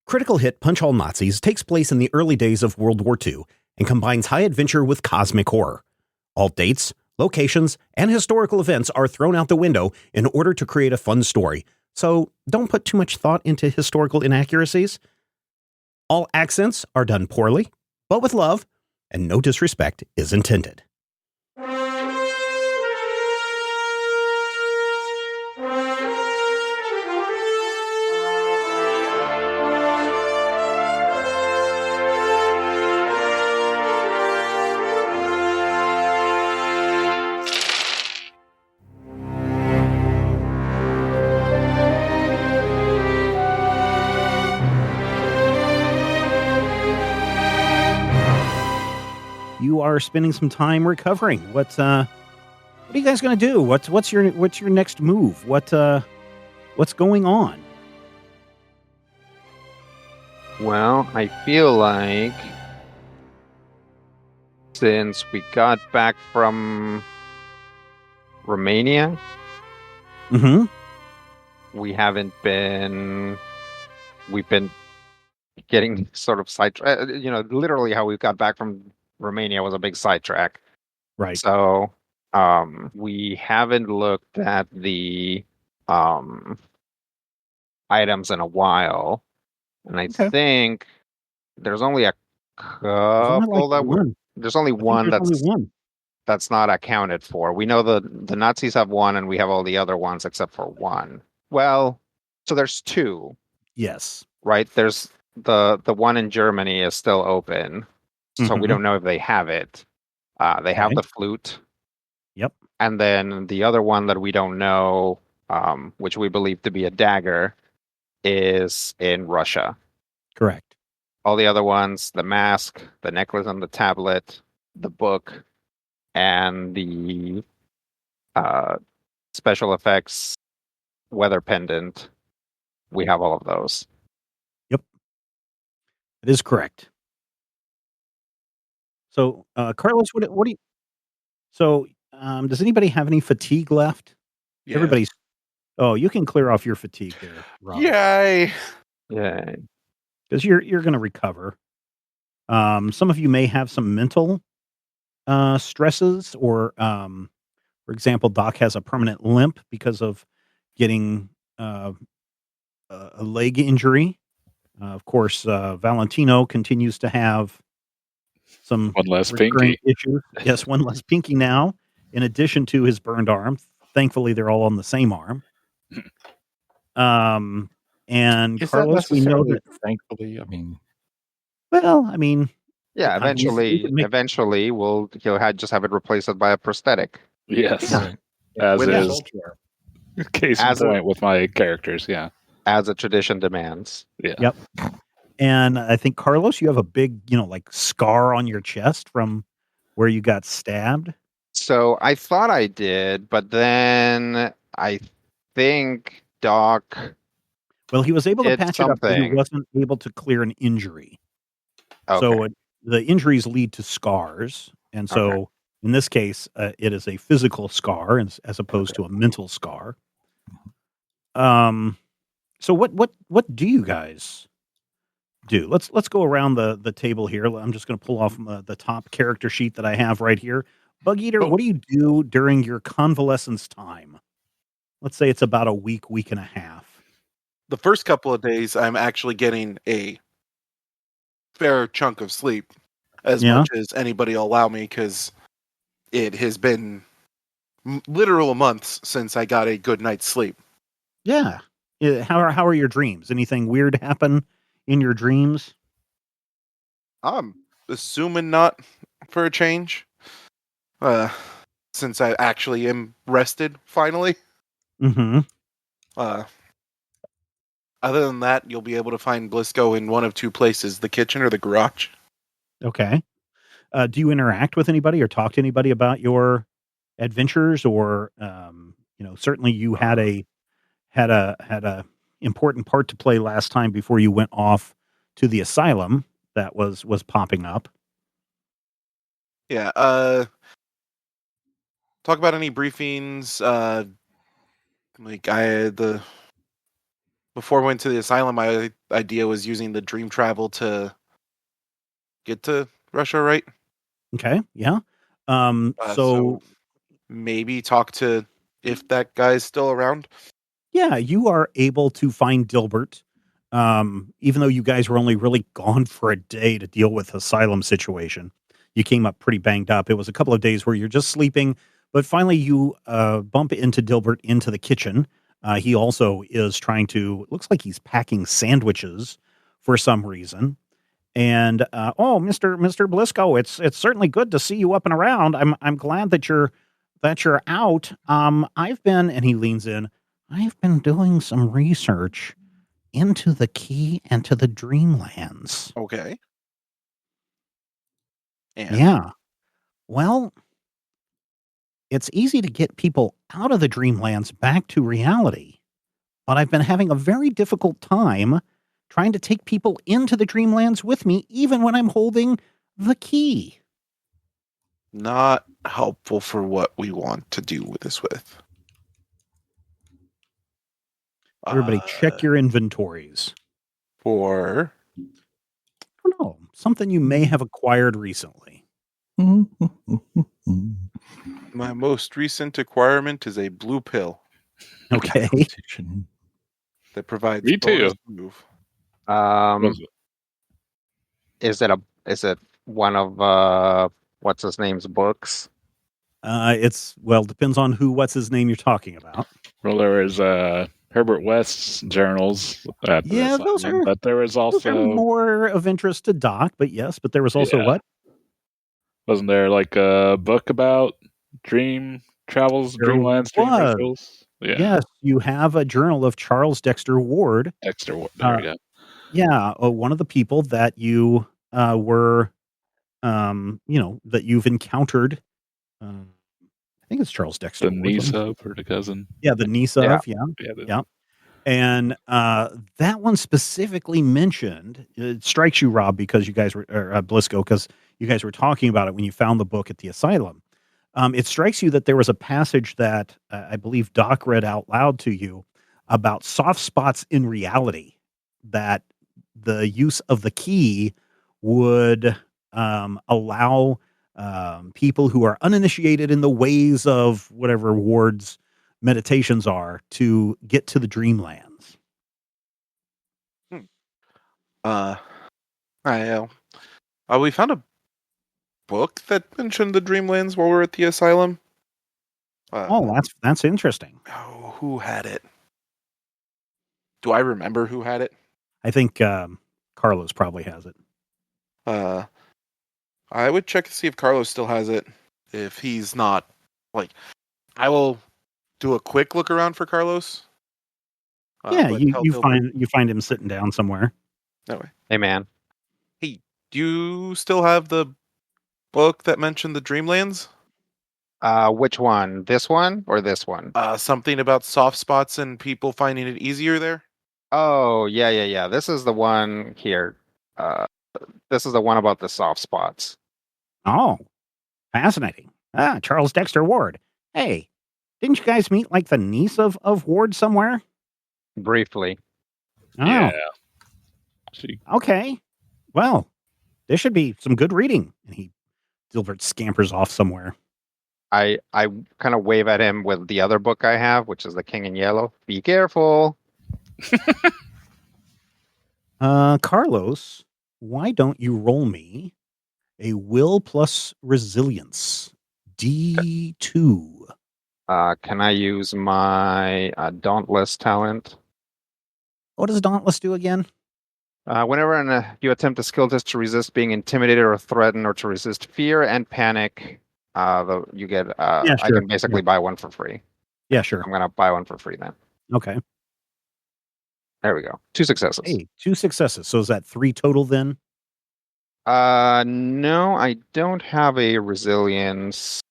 Critical hit Punch All Nazis takes place in the early days of World War II and combines high adventure with cosmic horror. All dates, locations, and historical events are thrown out the window in order to create a fun story, so don't put too much thought into historical inaccuracies. All accents are done poorly, but with love, and no disrespect is intended. You are spending some time recovering. What are you guys going to do? What's your next move? What's going on? Well, I feel like since we got back from Romania, we've been getting sort of sidetracked. Literally how we got back from Romania was a big sidetrack. Right. So we haven't looked at the items in a while. And I think there's only a couple there's only one that's not accounted for. We know the Nazis have one and we have all the other ones except for one. Well, so there's two. Yes. Right? There's the one in Germany is still open. So we don't know if they have it. They have the flute. Yep. And then the other one that we don't know, which we believe to be a dagger, is in Russia. Correct. All the other ones, the mask, the necklace and the tablet, the book, and the special effects weather pendant, we have all of those. Yep. It is correct. So, Carlos, what do you... So, does anybody have any fatigue left? Yeah. Everybody's... Oh, you can clear off your fatigue there, Rob. Yay! Because you're going to recover. Some of you may have some mental stresses, or for example, Doc has a permanent limp because of getting a leg injury. Of course, Valentino continues to have some one less pinky issues. Yes, one less pinky now, in addition to his burned arm. Thankfully, they're all on the same arm. And is Carlos, we know that. Thankfully, I mean, yeah. Eventually, he'll just have it replaced by a prosthetic. Yes, yeah. As is case in point with my characters. Yeah, as a tradition demands. Yeah. Yep. And I think, Carlos, you have a big, like scar on your chest from where you got stabbed. So I thought I did, but then I think Doc... Well, he was able to patch it up, but he wasn't able to clear an injury. Okay. So the injuries lead to scars. And so in this case, it is a physical scar as opposed to a mental scar. So what do you guys do? Let's go around the table here. I'm just going to pull off the top character sheet that I have right here. Bug Eater, what do you do during your convalescence time? Let's say it's about a week and a half. The first couple of days, I'm actually getting a fair chunk of sleep, as much as anybody will allow me, because it has been literal months since I got a good night's sleep. Yeah. How are your dreams? Anything weird happen in your dreams? I'm assuming not, for a change. Since I actually am rested finally. Mm-hmm. Other than that, you'll be able to find Blisco in one of two places: the kitchen or the garage. Okay. Do you interact with anybody or talk to anybody about your adventures, or certainly you had a important part to play last time before you went off to the asylum that was popping up. Yeah. Talk about any briefings. Like before I went to the asylum, my idea was using the dream travel to get to Russia, right? Okay, yeah. So maybe talk to if that guy's still around. Yeah, you are able to find Dilbert, even though you guys were only really gone for a day to deal with asylum situation. You came up pretty banged up. It was a couple of days where you're just sleeping, but finally you bump into Dilbert into the kitchen. He also is trying to, looks like he's packing sandwiches for some reason. And Mr. Blisco, it's certainly good to see you up and around. I'm glad that you're out. I've been, and he leans in. I've been doing some research into the key and to the Dreamlands. Okay. And? Yeah. Well, it's easy to get people out of the Dreamlands back to reality, but I've been having a very difficult time trying to take people into the Dreamlands with me, even when I'm holding the key. Not helpful for what we want to do with this with. Everybody check your inventories. For? I don't know. Something you may have acquired recently. My most recent acquirement is a blue pill. Okay. That provides Me too. Move. Is it one of what's his name's books? Depends on what's his name you're talking about. Well, there was Herbert West's journals. Those are. But there was also more of interest to Doc. But yes, but there was also what? Wasn't there like a book about dream travels, Dreamlands, dream rituals? Yeah. Yes, you have a journal of Charles Dexter Ward. Dexter Ward. There we go. Yeah, one of the people that you were, that you've encountered. I think it's Charles Dexter. The niece of, or the cousin. Yeah, the niece of. Yeah. And that one specifically mentioned. It strikes you, Rob, because you guys were Blisco, because you guys were talking about it when you found the book at the asylum. It strikes you that there was a passage that I believe Doc read out loud to you about soft spots in reality, that the use of the key would allow people who are uninitiated in the ways of whatever Ward's meditations are to get to the Dreamlands. We found a book that mentioned the Dreamlands while we were at the asylum. That's interesting. Oh, who had it? Do I remember who had it? I think Carlos probably has it. I would check to see if Carlos still has it. If he's not, I will do a quick look around for Carlos. You find him sitting down somewhere. That way. Hey, man. Hey, do you still have the book that mentioned the Dreamlands? Which one? This one or this one? Something about soft spots and people finding it easier there? Oh, yeah. This is the one here. This is the one about the soft spots. Oh, fascinating. Charles Dexter Ward. Hey, didn't you guys meet like the niece of Ward somewhere? Briefly. Oh. Yeah. Okay. Well, there should be some good reading. And Dilbert scampers off somewhere. I kind of wave at him with the other book I have, which is The King in Yellow. Be careful. Carlos, why don't you roll me a will plus resilience D2? Can I use my Dauntless talent? What does Dauntless do again? Whenever you attempt a skill test to resist being intimidated or threatened, or to resist fear and panic, you get. Sure. I can basically buy one for free. Yeah, sure. I'm gonna buy one for free then. Okay. There we go. 2 successes. Hey, 2 successes. So is that 3 total then? No, I don't have a resilience.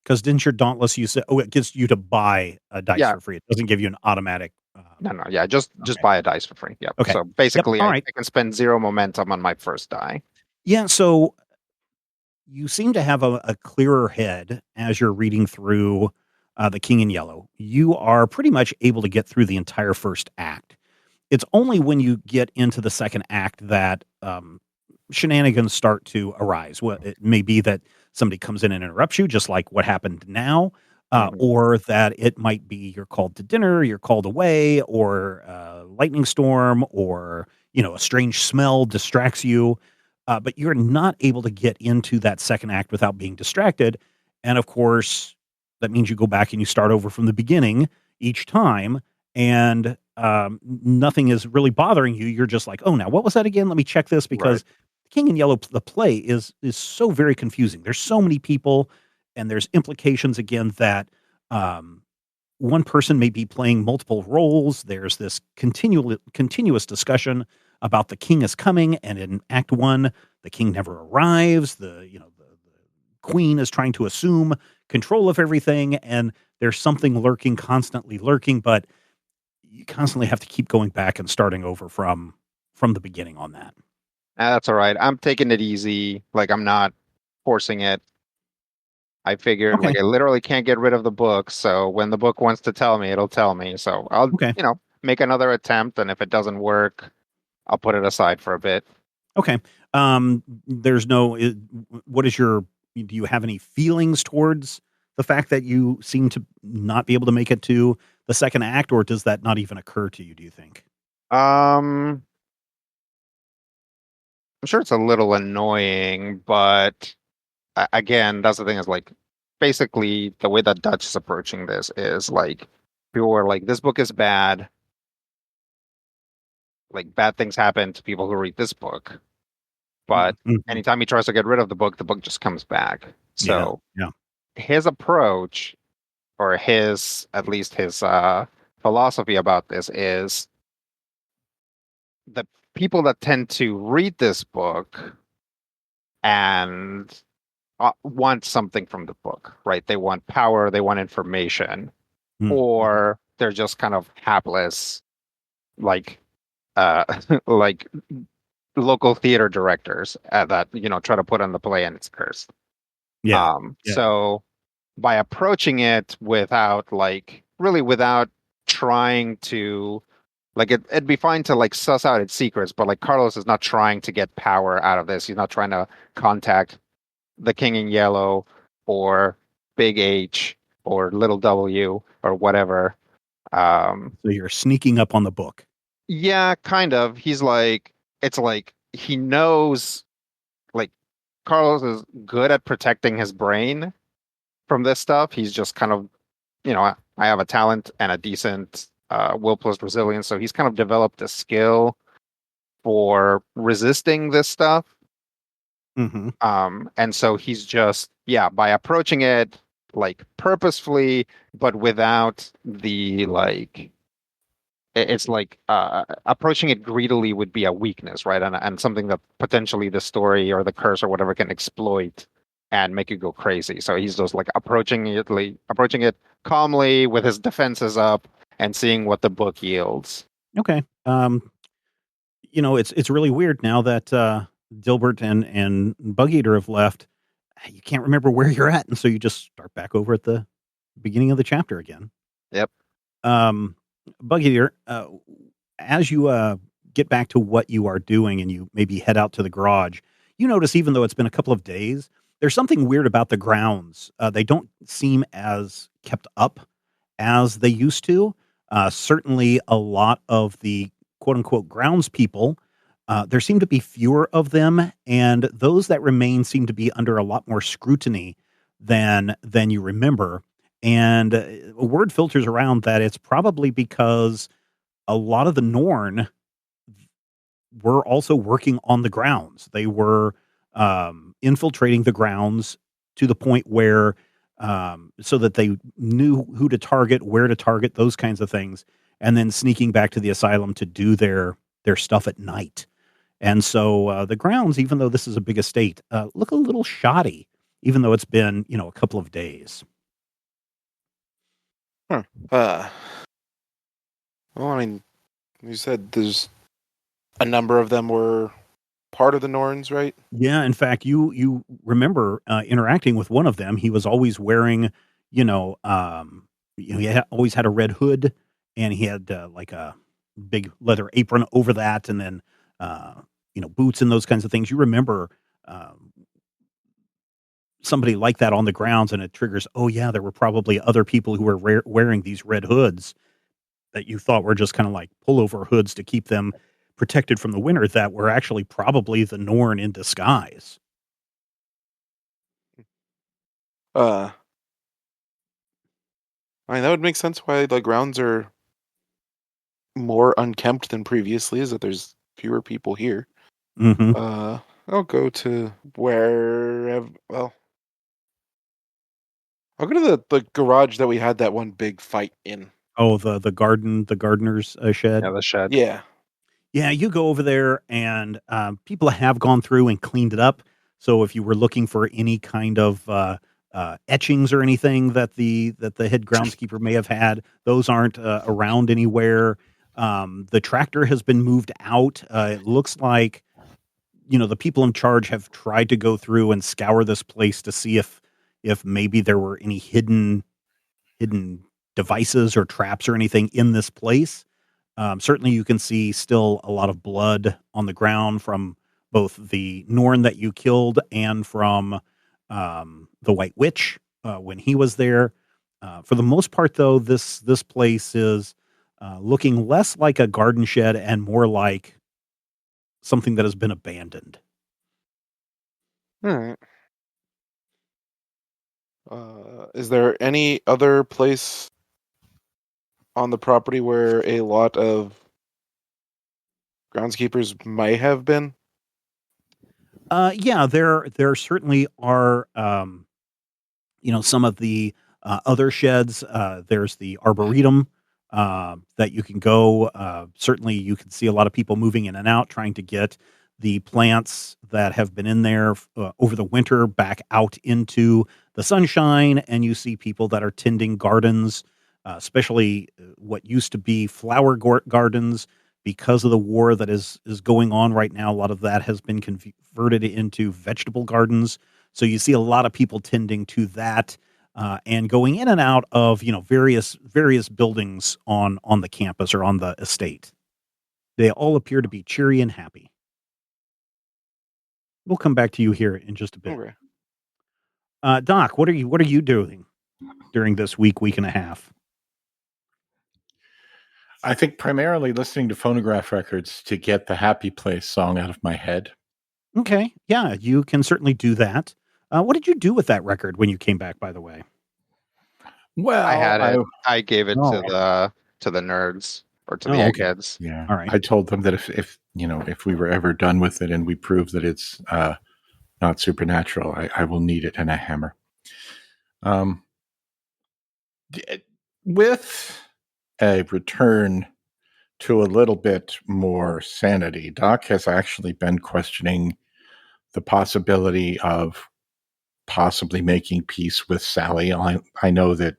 Because didn't your Dauntless you said? Oh, it gets you to buy a dice for free. It doesn't give you an automatic. No. Yeah, just buy a dice for free. Yeah. Okay. So basically, I can spend 0 momentum on my first die. Yeah. So you seem to have a clearer head as you're reading through The King in Yellow. You are pretty much able to get through the entire first act. it's only when you get into the second act that shenanigans start to arise. Well, it may be that somebody comes in and interrupts you, just like what happened now, or that it might be you're called to dinner, you're called away, or a lightning storm, or a strange smell distracts you. But you're not able to get into that second act without being distracted. And of course, that means you go back and you start over from the beginning each time, and nothing is really bothering you. You're just like, oh, now what was that again? Let me check this, because King in Yellow, the play is so very confusing. There's so many people, and there's implications again that one person may be playing multiple roles. There's this continuous discussion about the king is coming, and in Act 1, the king never arrives. The queen is trying to assume control of everything, and there's something constantly lurking, but you constantly have to keep going back and starting over from the beginning on that. That's all right. I'm taking it easy. Like, I'm not forcing it. I figured, like, I literally can't get rid of the book, so when the book wants to tell me, it'll tell me. So I'll, make another attempt, and if it doesn't work, I'll put it aside for a bit. Okay. There's no. Do you have any feelings towards the fact that you seem to not be able to make it to the second act, or does that not even occur to you, do you think? I'm sure it's a little annoying, but again, that's the thing, is like, basically the way that Dutch is approaching this is like, people are like, this book is bad. Like, bad things happen to people who read this book. But anytime he tries to get rid of the book just comes back. So his approach, or at least his philosophy about this, is the people that tend to read this book and want something from the book, right? They want power, they want information, or they're just kind of hapless, like like local theater directors that try to put on the play and it's cursed. So by approaching it without trying to, like, it'd be fine to like suss out its secrets, but like, Carlos is not trying to get power out of this. He's not trying to contact the King in Yellow or Big H or Little W or whatever. So you're sneaking up on the book. Yeah, kind of. He's like, it's like he knows, like, Carlos is good at protecting his brain from this stuff. He's just kind of, I have a talent and a decent will plus resilience, so he's kind of developed a skill for resisting this stuff. And so he's just, by approaching it like purposefully, but without the like, it's like approaching it greedily would be a weakness, right? And something that potentially the story or the curse or whatever can exploit and make you go crazy. So he's just like approaching it calmly with his defenses up and seeing what the book yields. Okay. It's really weird now that Dilbert and Bug Eater have left. You can't remember where you're at, and so you just start back over at the beginning of the chapter again. Yep. Bug Eater, as you get back to what you are doing and you maybe head out to the garage, you notice, even though it's been a couple of days, there's something weird about the grounds. They don't seem as kept up as they used to. Certainly a lot of the quote-unquote grounds people, there seem to be fewer of them, and those that remain seem to be under a lot more scrutiny than you remember. And word filters around that it's probably because a lot of the Norn were also working on the grounds. They were infiltrating the grounds to the point where so that they knew who to target, where to target, those kinds of things, and then sneaking back to the asylum to do their stuff at night. And so the grounds, even though this is a big estate, look a little shoddy, even though it's been, a couple of days. Well, I mean, you said there's a number of them were part of the Norns, right? Yeah, in fact, you remember interacting with one of them. He was always wearing, he always had a red hood, and he had like a big leather apron over that, and then boots and those kinds of things. You remember somebody like that on the grounds, and it triggers. Oh yeah, there were probably other people who were wearing these red hoods that you thought were just kind of like pullover hoods to keep them protected from the winter, that were actually probably the Norn in disguise. I mean, that would make sense why the grounds are more unkempt than previously, is that there's fewer people here. Mm-hmm. I'll go to wherever. Well, I'll go to the garage that we had that one big fight in. Oh, the gardener's shed. Yeah, the shed. Yeah. Yeah, you go over there, and people have gone through and cleaned it up. So if you were looking for any kind of etchings or anything that the head groundskeeper may have had, those aren't around anywhere. The tractor has been moved out. It looks like the people in charge have tried to go through and scour this place to see if maybe there were any hidden devices or traps or anything in this place. Certainly, you can see still a lot of blood on the ground from both the Norn that you killed and from the White Witch when he was there. For the most part, though, this place is looking less like a garden shed and more like something that has been abandoned. All right. Is there any other place on the property where a lot of groundskeepers might have been? Yeah, there certainly are. Some of the other sheds. There's the arboretum that you can go. Certainly, you can see a lot of people moving in and out, trying to get the plants that have been in there over the winter back out into the sunshine. And you see people that are tending gardens, especially what used to be flower gardens. Because of the war that is going on right now, a lot of that has been converted into vegetable gardens. So you see a lot of people tending to that and going in and out of various buildings on the campus or on the estate. They all appear to be cheery and happy. We'll come back to you here in just a bit. Okay. Doc, what are you doing during this week and a half? I think primarily listening to phonograph records to get the Happy Place song out of my head. Okay, yeah, you can certainly do that. What did you do with that record when you came back, by the way? Well, I had it. I gave it to the nerds or to the eggheads. Yeah. All right. I told them that if we were ever done with it and we prove that it's not supernatural, I will need it and a hammer. With a return to a little bit more sanity, Doc has actually been questioning the possibility of possibly making peace with Sally. I know that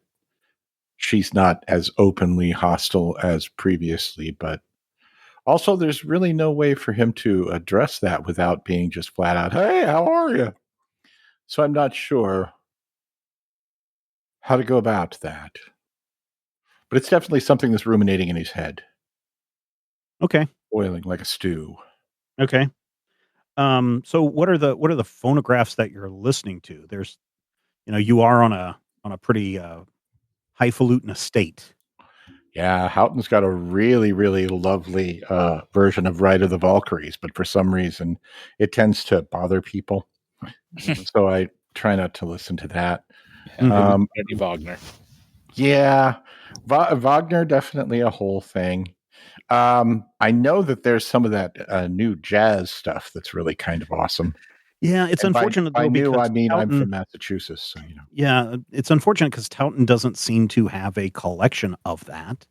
she's not as openly hostile as previously, but also there's really no way for him to address that without being just flat out, "Hey, how are you?" So I'm not sure how to go about that. But it's definitely something that's ruminating in his head. Okay. Boiling like a stew. Okay. So what are the phonographs that you're listening to? There's, you are on a pretty highfalutin estate. Yeah, Houghton's got a really, really lovely version of Ride of the Valkyries, but for some reason it tends to bother people. So I try not to listen to that. Eddie Wagner. Yeah, Wagner, definitely a whole thing. I know that there's some of that new jazz stuff that's really kind of awesome. Yeah, it's unfortunate though, because I mean Towton, I'm from Massachusetts, so Yeah, it's unfortunate because Towton doesn't seem to have a collection of that.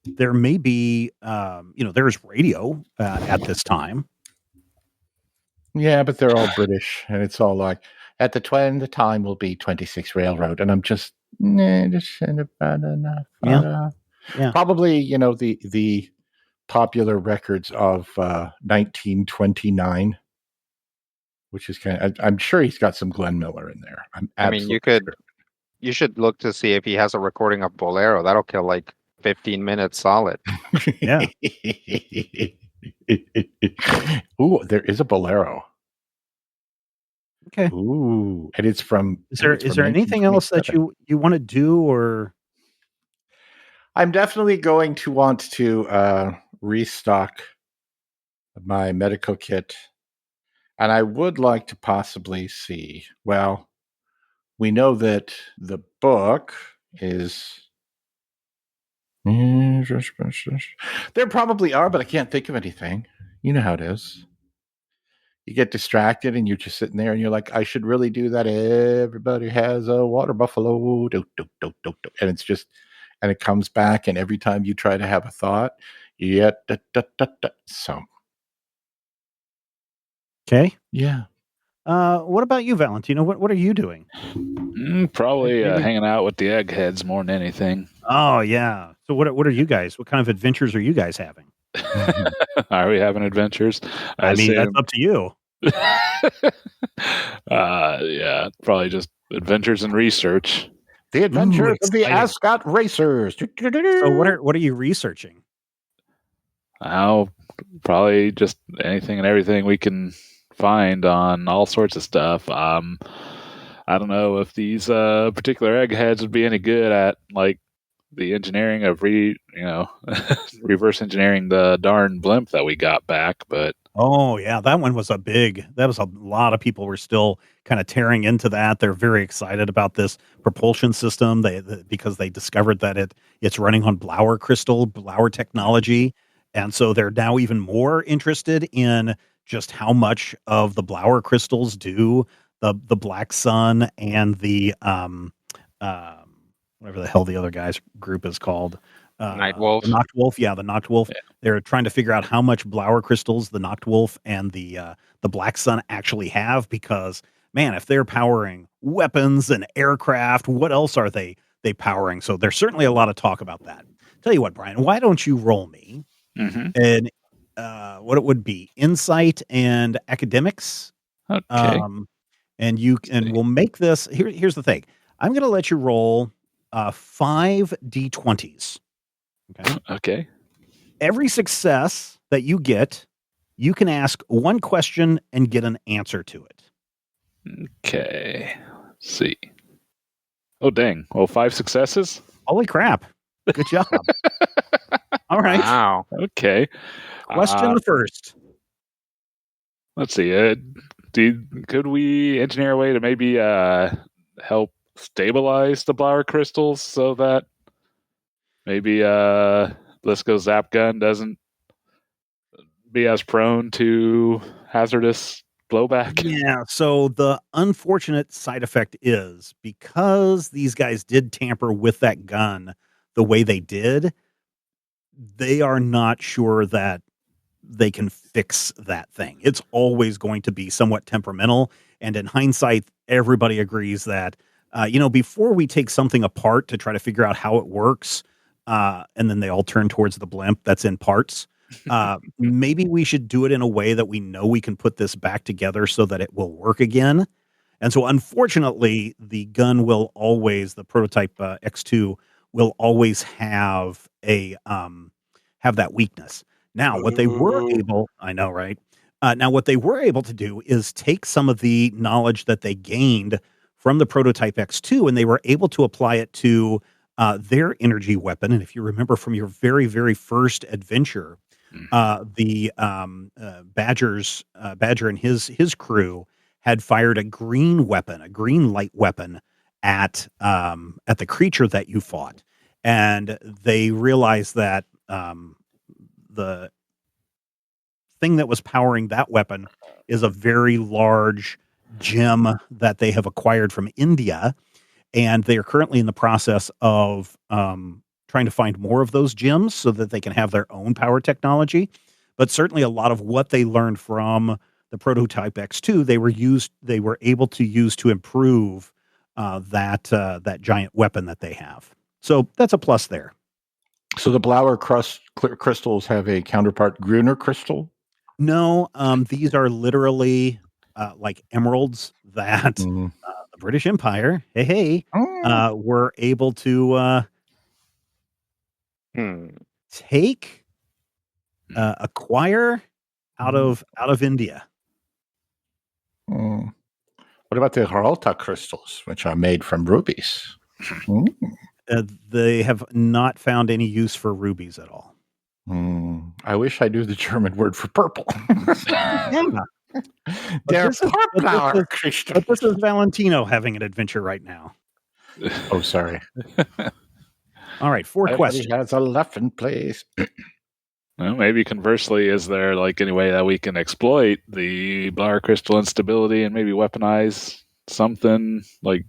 There may be, there's radio at this time. Yeah, but they're all British, and it's all like at the time will be 26 Railroad, and I'm just this isn't about enough. Yeah. Probably the popular records of 1929. Which is kind of, I'm sure he's got some Glenn Miller in there. You should look to see if he has a recording of Bolero. That'll kill like 15 minutes solid. Yeah. Ooh, there is a Bolero. Okay. Ooh, and it's from. Is there anything else that you want to do, or? I'm definitely going to want to restock my medical kit, and I would like to possibly see. Well, we know that the book is. There probably are, but I can't think of anything. You know how it is. You get distracted and you're just sitting there and you're like, I should really do that. Everybody has a water buffalo. And it's just, and it comes back. And every time you try to have a thought, so. Okay. Yeah. What about you, Valentino? What are you doing? Probably hanging out with the eggheads more than anything. Oh yeah. So what are you guys? What kind of adventures are you guys having? Are we having adventures? I mean, that's up to you. Yeah, probably just adventures and research. The adventures of the Ascot Racers. So what are you researching? Probably just anything and everything we can find on all sorts of stuff. I don't know if these particular eggheads would be any good at like the engineering of reverse engineering the darn blimp that we got back, but oh yeah, that was a lot of people were still kind of tearing into that. They're very excited about this propulsion system because they discovered that it's running on Blauer technology, and so they're now even more interested in just how much of the Blauer crystals do the black sun and the whatever the hell the other guy's group is called. Nightwolf. The Noctwolf, yeah, the Noctwolf. Yeah. They're trying to figure out how much Blauer crystals the Noctwolf and the Black Sun actually have, because man, if they're powering weapons and aircraft, what else are they powering? So there's certainly a lot of talk about that. Tell you what, Brian, why don't you roll me and what it would be insight and academics? okay. And we'll make this. Here's the thing. I'm going to let you roll 5 d20s. Okay. Every success that you get, you can ask one question and get an answer to it. Okay. Let's see. Oh, dang. Well, 5 successes? Holy crap. Good job. All right. Wow. Okay. Question first. Let's see. Could we engineer a way to maybe help stabilize the Blauer crystals so that maybe Blisco's Zap gun doesn't be as prone to hazardous blowback? Yeah, so the unfortunate side effect is because these guys did tamper with that gun the way they did, they are not sure that they can fix that thing. It's always going to be somewhat temperamental. And in hindsight, everybody agrees that, before we take something apart to try to figure out how it works, and then they all turn towards the blimp that's in parts, maybe we should do it in a way that we know we can put this back together so that it will work again. And so, unfortunately, the gun will always, the prototype X2 will always have have that weakness. Now, what they were able, I know, right? Now, what they were able to do is take some of the knowledge that they gained from the prototype X2, and they were able to apply it to their energy weapon. And if you remember from your very, very first adventure, the Badger and his crew had fired a green light weapon at the creature that you fought, and they realized that the thing that was powering that weapon is a very large gem that they have acquired from India, and they are currently in the process of trying to find more of those gems so that they can have their own power technology. But certainly, a lot of what they learned from the prototype X2, they were able to use to improve that giant weapon that they have. So that's a plus there. So the Blauer crystals have a counterpart Gruner crystal? No, these are literally like emeralds that the British Empire, were able to Take acquire out of India. What about the Haralta crystals, which are made from rubies? They have not found any use for rubies at all. I wish I knew the German word for purple. They're purple crystals. But this is Valentino having an adventure right now. Oh, sorry. All right, 4 questions. Has a laughing place. Well, maybe conversely, is there like any way that we can exploit the Blauer crystal instability and maybe weaponize something like?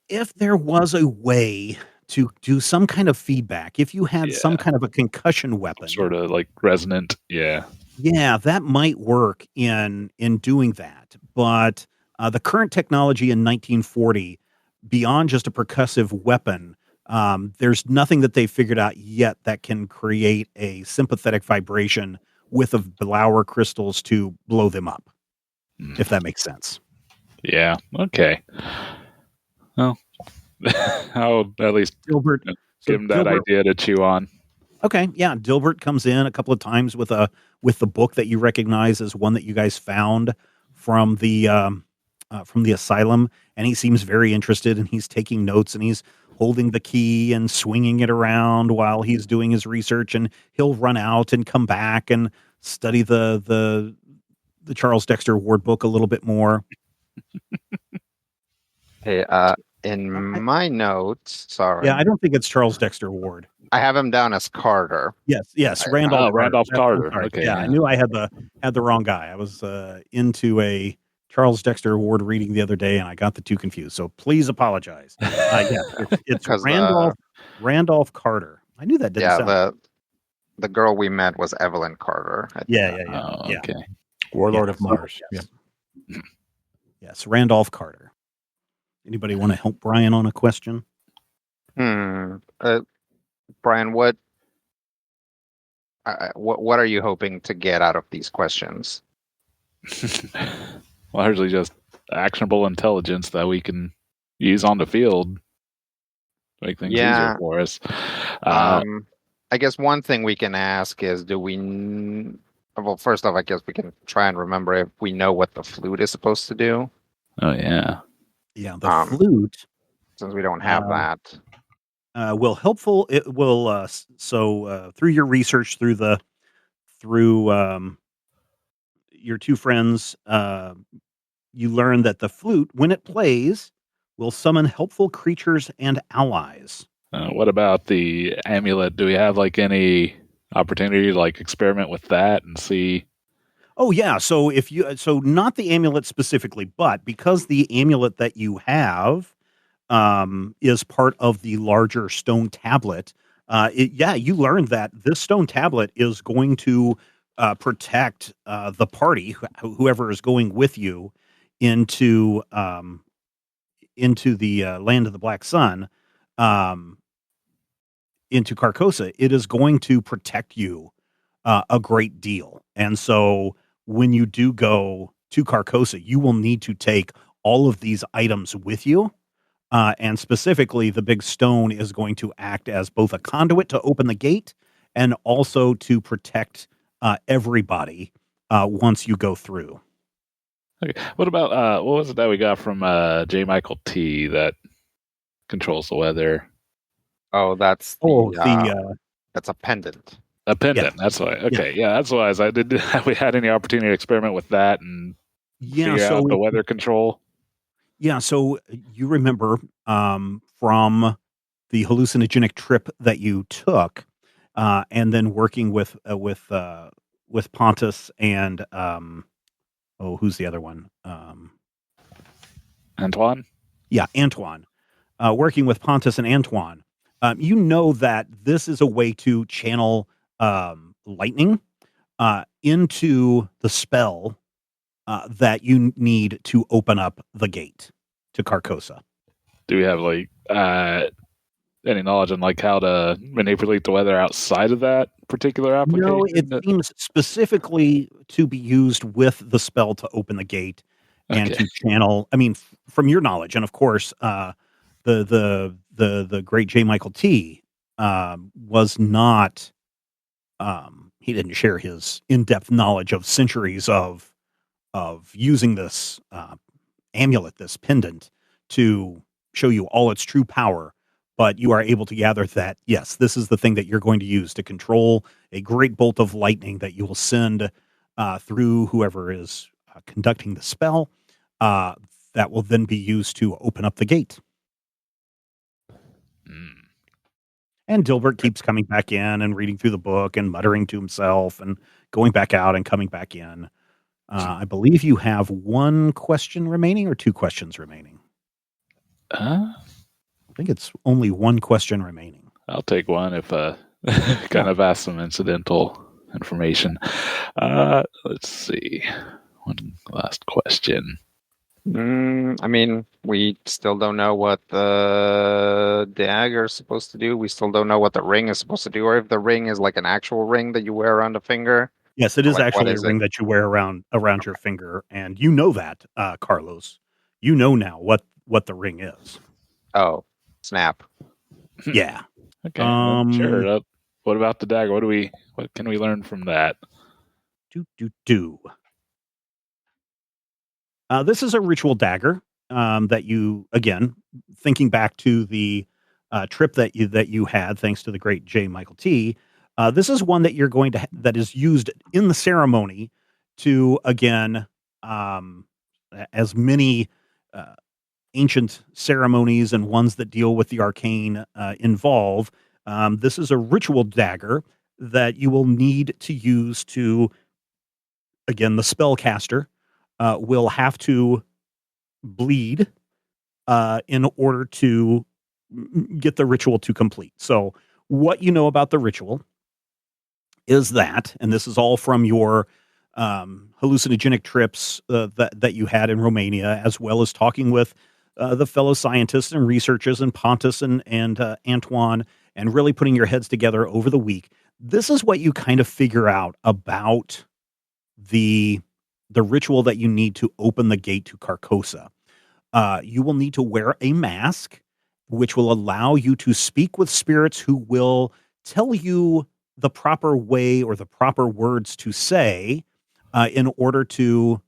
If there was a way to do some kind of feedback, if you had some kind of a concussion weapon, sort of like resonant, yeah, that might work in doing that. But the current technology in 1940, beyond just a percussive weapon, there's nothing that they figured out yet that can create a sympathetic vibration with the Blauer crystals to blow them up, if that makes sense. Yeah. Okay. Well, I'll at least Dilbert give him that idea to chew on. Okay, yeah. Dilbert comes in a couple of times with the book that you recognize as one that you guys found from the asylum, and he seems very interested, and he's taking notes, and he's holding the key and swinging it around while he's doing his research, and he'll run out and come back and study the Charles Dexter Ward book a little bit more. Hey, in my notes, sorry. Yeah, I don't think it's Charles Dexter Ward. I have him down as Carter. Yes, Randolph Carter. Okay, yeah, I knew I had the wrong guy. I was into a Charles Dexter Ward reading the other day, and I got the two confused. So please apologize. It's Randolph Carter. I knew that didn't sound. The girl we met was Evelyn Carter. Yeah. Okay. Warlord of Mars. Yes. Yeah. Yes, Randolph Carter. Anybody want to help Brian on a question? Brian, what are you hoping to get out of these questions? Largely just actionable intelligence that we can use on the field, make things easier for us. I guess one thing we can ask is, well, first off, I guess we can try and remember if we know what the flute is supposed to do. Oh, yeah. Yeah, the flute. Since we don't have that. It will through your research through your two friends, you learn that the flute, when it plays, will summon helpful creatures and allies. What about the amulet? Do we have like any opportunity to like experiment with that and see? Oh yeah, so not the amulet specifically, but because the amulet that you have is part of the larger stone tablet, you learned that this stone tablet is going to protect the party, whoever is going with you into the land of the Black Sun, into Carcosa. It is going to protect you a great deal, and so when you do go to Carcosa, you will need to take all of these items with you. And specifically, the big stone is going to act as both a conduit to open the gate and also to protect everybody once you go through. Okay. What about what was it that we got from J. Michael T. that controls the weather? Oh, that's that's a pendant. A pendant. Yeah. That's why. Okay, yeah, that's why. Have we had any opportunity to experiment with that and figure out the weather control? Yeah, so you remember from the hallucinogenic trip that you took, and then working with Pontus and who's the other one? Antoine. Yeah, Antoine. Working with Pontus and Antoine, you know that this is a way to channel lightning into the spell that you need to open up the gate to Carcosa. Do we have like any knowledge on like how to manipulate the weather outside of that particular application? No, it seems specifically to be used with the spell to open the gate and to channel. I mean, from your knowledge, and of course, the great J. Michael T. was not. He didn't share his in-depth knowledge of centuries of using this amulet, this pendant, to show you all its true power. But you are able to gather that, yes, this is the thing that you're going to use to control a great bolt of lightning that you will send through whoever is conducting the spell. That will then be used to open up the gate. And Dilbert keeps coming back in and reading through the book and muttering to himself and going back out and coming back in. I believe you have one question remaining or two questions remaining. I think it's only one question remaining. I'll take one if kind of ask some incidental information. Let's see. One last question. I mean, we still don't know what the dagger is supposed to do. We still don't know what the ring is supposed to do, or if the ring is like an actual ring that you wear around a finger. Yes, it is actually a ring that you wear around your finger, and you know that, Carlos. You know now what the ring is. Oh, snap! Yeah. Okay. Sure. What about the dagger? What can we learn from that? This is a ritual dagger that you, again, thinking back to the trip that you had, thanks to the great J. Michael T. This is one that you're going to that is used in the ceremony to, again, as many ancient ceremonies and ones that deal with the arcane involve. This is a ritual dagger that you will need to use to, again, the spellcaster will have to bleed in order to get the ritual to complete. So what you know about the ritual is that, and this is all from your hallucinogenic trips that you had in Romania, as well as talking with the fellow scientists and researchers and Pontus and Antoine, and really putting your heads together over the week. This is what you kind of figure out about the ritual that you need to open the gate to Carcosa. You will need to wear a mask, which will allow you to speak with spirits who will tell you the proper way or the proper words to say in order to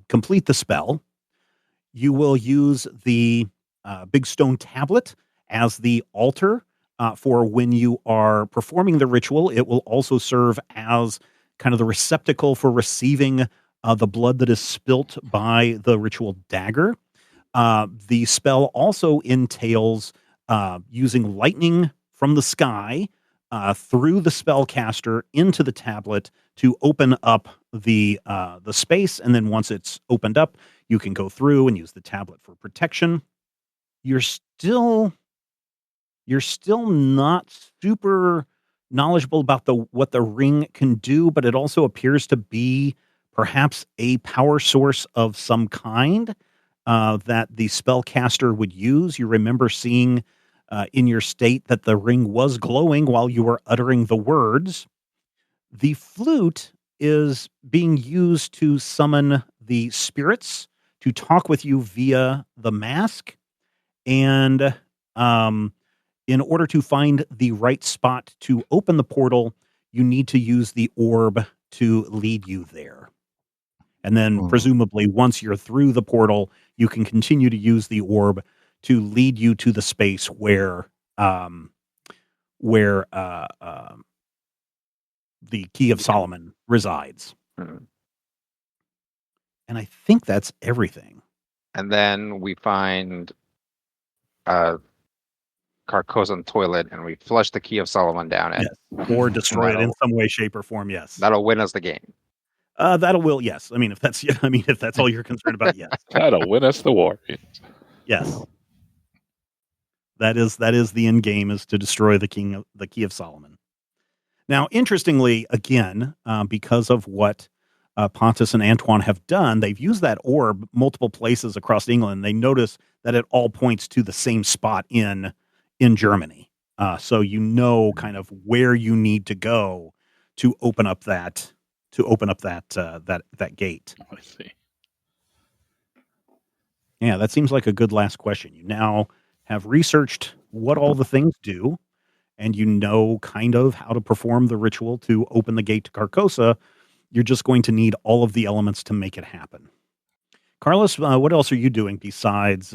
complete the spell. You will use the big stone tablet as the altar for when you are performing the ritual. It will also serve as kind of the receptacle for receiving the blood that is spilt by the ritual dagger. The spell also entails using lightning from the sky through the spellcaster into the tablet to open up the space, and then once it's opened up, you can go through and use the tablet for protection. You're still not super knowledgeable about what the ring can do, but it also appears to be perhaps a power source of some kind that the spellcaster would use. You remember seeing in your state that the ring was glowing while you were uttering the words. The flute is being used to summon the spirits to talk with you via the mask. And in order to find the right spot to open the portal, you need to use the orb to lead you there. And then presumably once you're through the portal, you can continue to use the orb to lead you to the space where the Key of Solomon resides. And I think that's everything. And then we find a Carcosan toilet and we flush the Key of Solomon down it. Yes. Or destroy it in some way, shape, or form, yes. That'll win us the game. Yes. I mean, if that's all you're concerned about, yes. That'll win us the war. Yes. That is the end game, is to destroy the Key of Solomon. Now, interestingly, again, because of what Pontus and Antoine have done, they've used that orb multiple places across England. They notice that it all points to the same spot in Germany. So you know kind of where you need to go to open up that gate. I see. Yeah, that seems like a good last question. You now have researched what all the things do, and you know kind of how to perform the ritual to open the gate to Carcosa. You're just going to need all of the elements to make it happen. Carlos, what else are you doing besides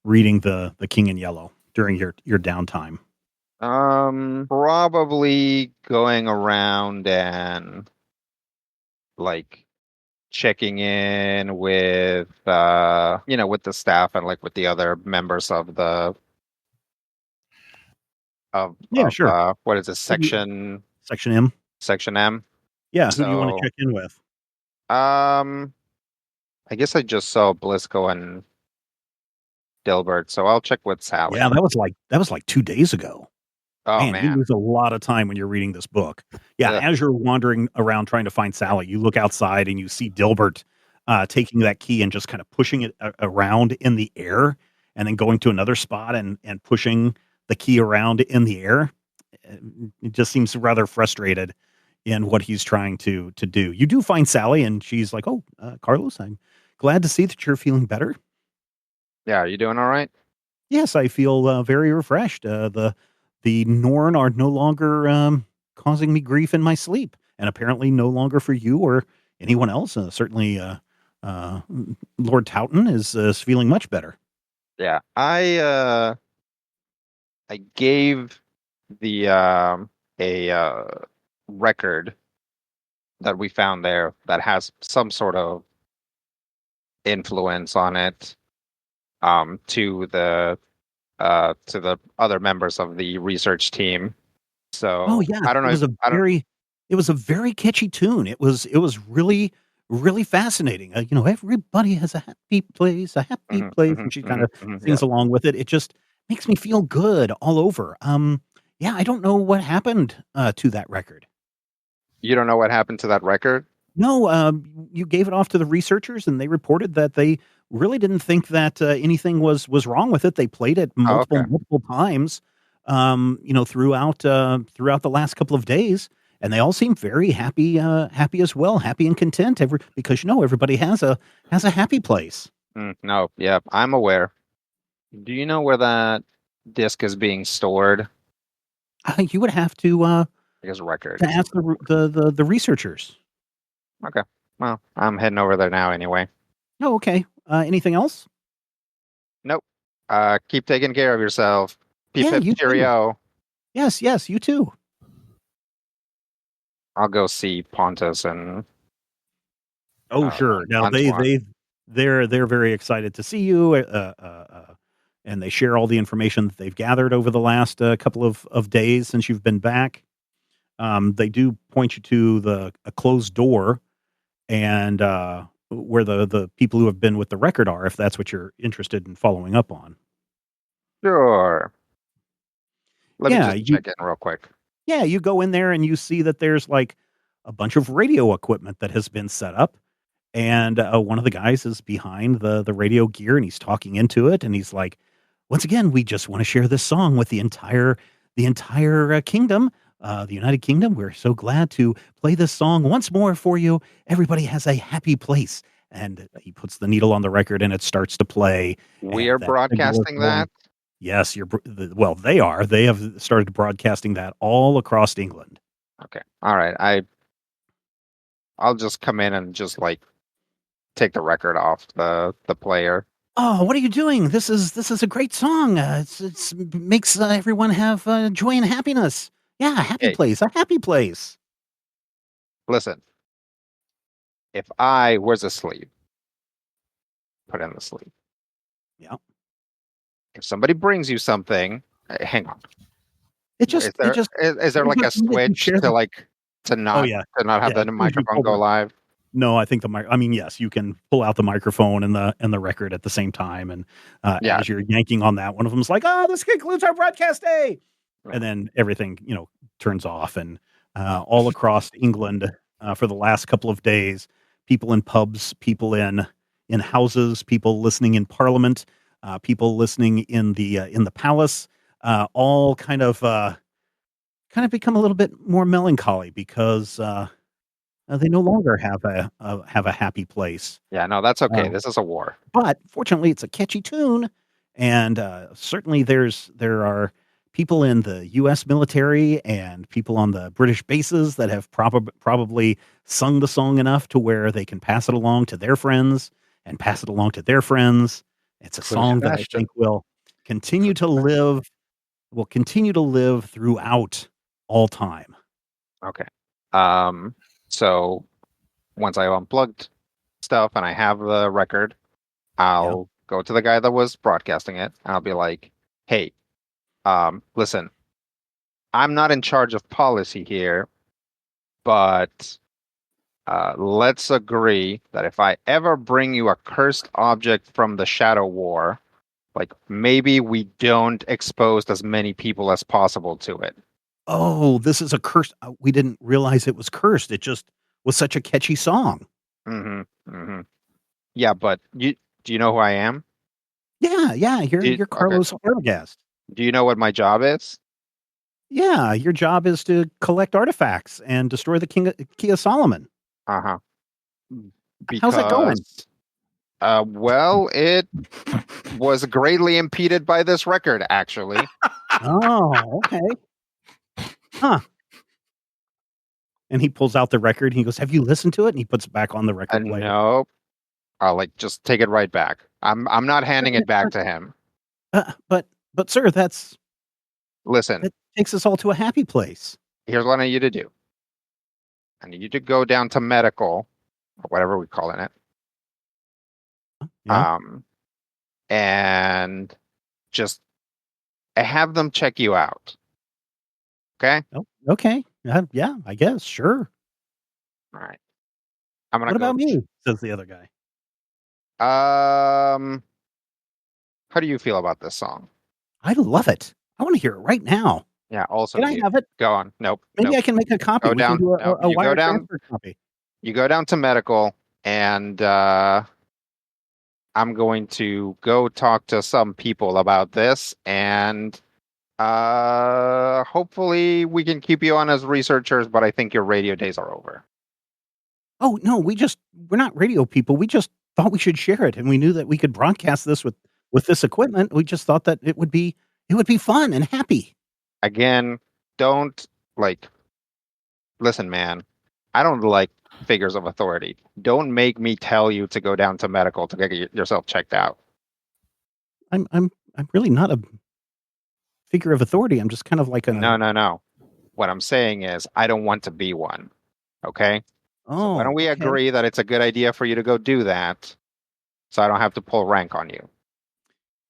reading the King in Yellow during your downtime? Probably going around and like checking in with with the staff and like with the other members of the sure. What is this section M? Section M. Yeah, who do you want to check in with? I guess I just saw Blisco and Dilbert, so I'll check with Sally. Yeah, that was like 2 days ago. Oh Man, you lose a lot of time when you're reading this book. Yeah, as you're wandering around trying to find Sally, you look outside and you see Dilbert taking that key and just kind of pushing it around in the air, and then going to another spot and pushing the key around in the air. It just seems rather frustrated in what he's trying to do. You do find Sally, and she's like, "Oh, Carlos, I'm glad to see that you're feeling better." Yeah, are you doing all right? Yes, I feel very refreshed. The Norn are no longer causing me grief in my sleep, and apparently no longer for you or anyone else. Certainly, Lord Towton is feeling much better. Yeah, I gave the a record that we found there that has some sort of influence on it to the other members of the research team. So yeah, I don't know. It was a very catchy tune. It was really really fascinating. Everybody has a happy place, and she kind of sings along with it. It just makes me feel good all over. Yeah, I don't know what happened to that record. You don't know what happened to that record? No, you gave it off to the researchers, and they reported that they really didn't think that anything was wrong with it. They played it multiple times, throughout the last couple of days, and they all seem very happy as well, happy and content. Because everybody has a happy place. No, yeah, I'm aware. Do you know where that disc is being stored? You would have to I guess record to ask the researchers. Okay. Well, I'm heading over there now anyway. Oh, okay. Anything else? Nope. Keep taking care of yourself. You cheerio. Too. Yes, you too. I'll go see Pontus and. Oh, sure. Now they're very excited to see you, and they share all the information that they've gathered over the last couple of days since you've been back. They do point you to a closed door, and where the people who have been with the record are, if that's what you're interested in following up on. Sure. Let me just check in real quick. Yeah, you go in there and you see that there's like a bunch of radio equipment that has been set up, and one of the guys is behind the radio gear, and he's talking into it, and he's like, "Once again, we just want to share this song with the entire kingdom." The United Kingdom, we're so glad to play this song once more for you. Everybody has a happy place. And he puts the needle on the record and it starts to play. We are broadcasting that? Yes, they are. They have started broadcasting that all across England. Okay. All right. I'll just come in and just like take the record off the player. Oh, what are you doing? This is a great song. It makes everyone have joy and happiness. Yeah, a happy place. Listen, if I was asleep, put in the sleep. Yeah. If somebody brings you something, hang on. Is there like a switch to not have the microphone go live? No, I think yes, you can pull out the microphone and the record at the same time, and as you're yanking on that, one of them's like, "Oh, this concludes our broadcast day." And then everything, turns off, and all across England for the last couple of days, people in pubs, people in houses, people listening in Parliament, people listening in the palace, all kind of become a little bit more melancholy because they no longer have a happy place. Yeah, no, that's okay. This is a war, but fortunately, it's a catchy tune, and certainly there are people in the U.S. military and people on the British bases that have probably sung the song enough to where they can pass it along to their friends and pass it along to their friends. It's a song that I think will continue to live throughout all time. Okay. So once I unplugged stuff and I have the record, I'll go to the guy that was broadcasting it and I'll be like, hey, listen, I'm not in charge of policy here, but let's agree that if I ever bring you a cursed object from the Shadow War, like maybe we don't expose as many people as possible to it. Oh, this is a curse. We didn't realize it was cursed. It just was such a catchy song. Yeah, but do you know who I am? Yeah. You're Carlos Arbogast. Do you know what my job is? Yeah, your job is to collect artifacts and destroy the Key of Solomon. How's that going? Well, it was greatly impeded by this record, actually. Oh, okay. Huh. And he pulls out the record and he goes, have you listened to it? And he puts it back on the record player. No. I'll just take it right back. I'm not handing it back to him. But sir, listen. That takes us all to a happy place. Here's what I need you to do. I need you to go down to medical, or whatever we're calling it. Yeah. And just have them check you out. Okay? Oh, okay. Yeah, I guess. Sure. All right. What about me? Says the other guy. How do you feel about this song? I love it. I want to hear it right now. Yeah. Also, can I have it? Go on. Nope. Maybe I can make a copy. Go down. Can do a wire transfer copy. You go down to medical, and I'm going to go talk to some people about this, and hopefully we can keep you on as researchers. But I think your radio days are over. Oh no, we're not radio people. We just thought we should share it, and we knew that we could broadcast this with this equipment. We just thought that it would be fun and happy. Again, don't listen, man. I don't like figures of authority. Don't make me tell you to go down to medical to get yourself checked out. I'm really not a figure of authority. I'm just kind of like a No. What I'm saying is I don't want to be one. Okay? Oh, so why don't we agree that it's a good idea for you to go do that so I don't have to pull rank on you?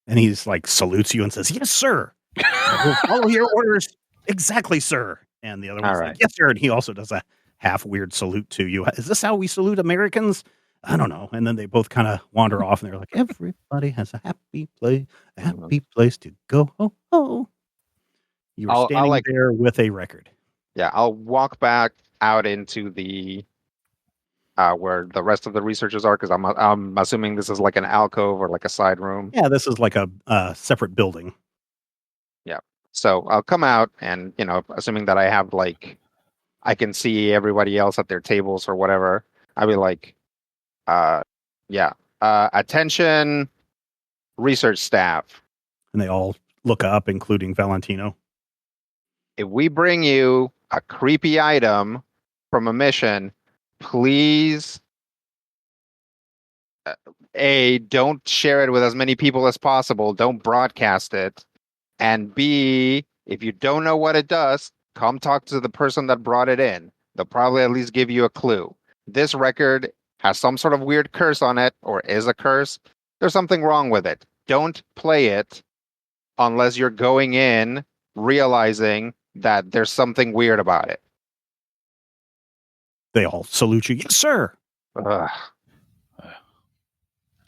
And he's like salutes you and says, yes, sir. I will follow your orders. Exactly, sir. And the other one's like, yes, sir. And he also does a half weird salute to you. Is this how we salute Americans? I don't know. And then they both kind of wander off and they're like, everybody has a happy place to go. Oh. You were standing there with a record. Yeah, I'll walk back out into the where the rest of the researchers are, because I'm assuming this is like an alcove or like a side room. Yeah, this is like a separate building. Yeah. So I'll come out and, assuming that I have I can see everybody else at their tables or whatever, I'll be like, attention research staff. And they all look up, including Valentino. If we bring you a creepy item from a mission, please, A, don't share it with as many people as possible. Don't broadcast it. And B, if you don't know what it does, come talk to the person that brought it in. They'll probably at least give you a clue. This record has some sort of weird curse on it, or is a curse. There's something wrong with it. Don't play it unless you're going in realizing that there's something weird about it. They all salute you. Yes, sir.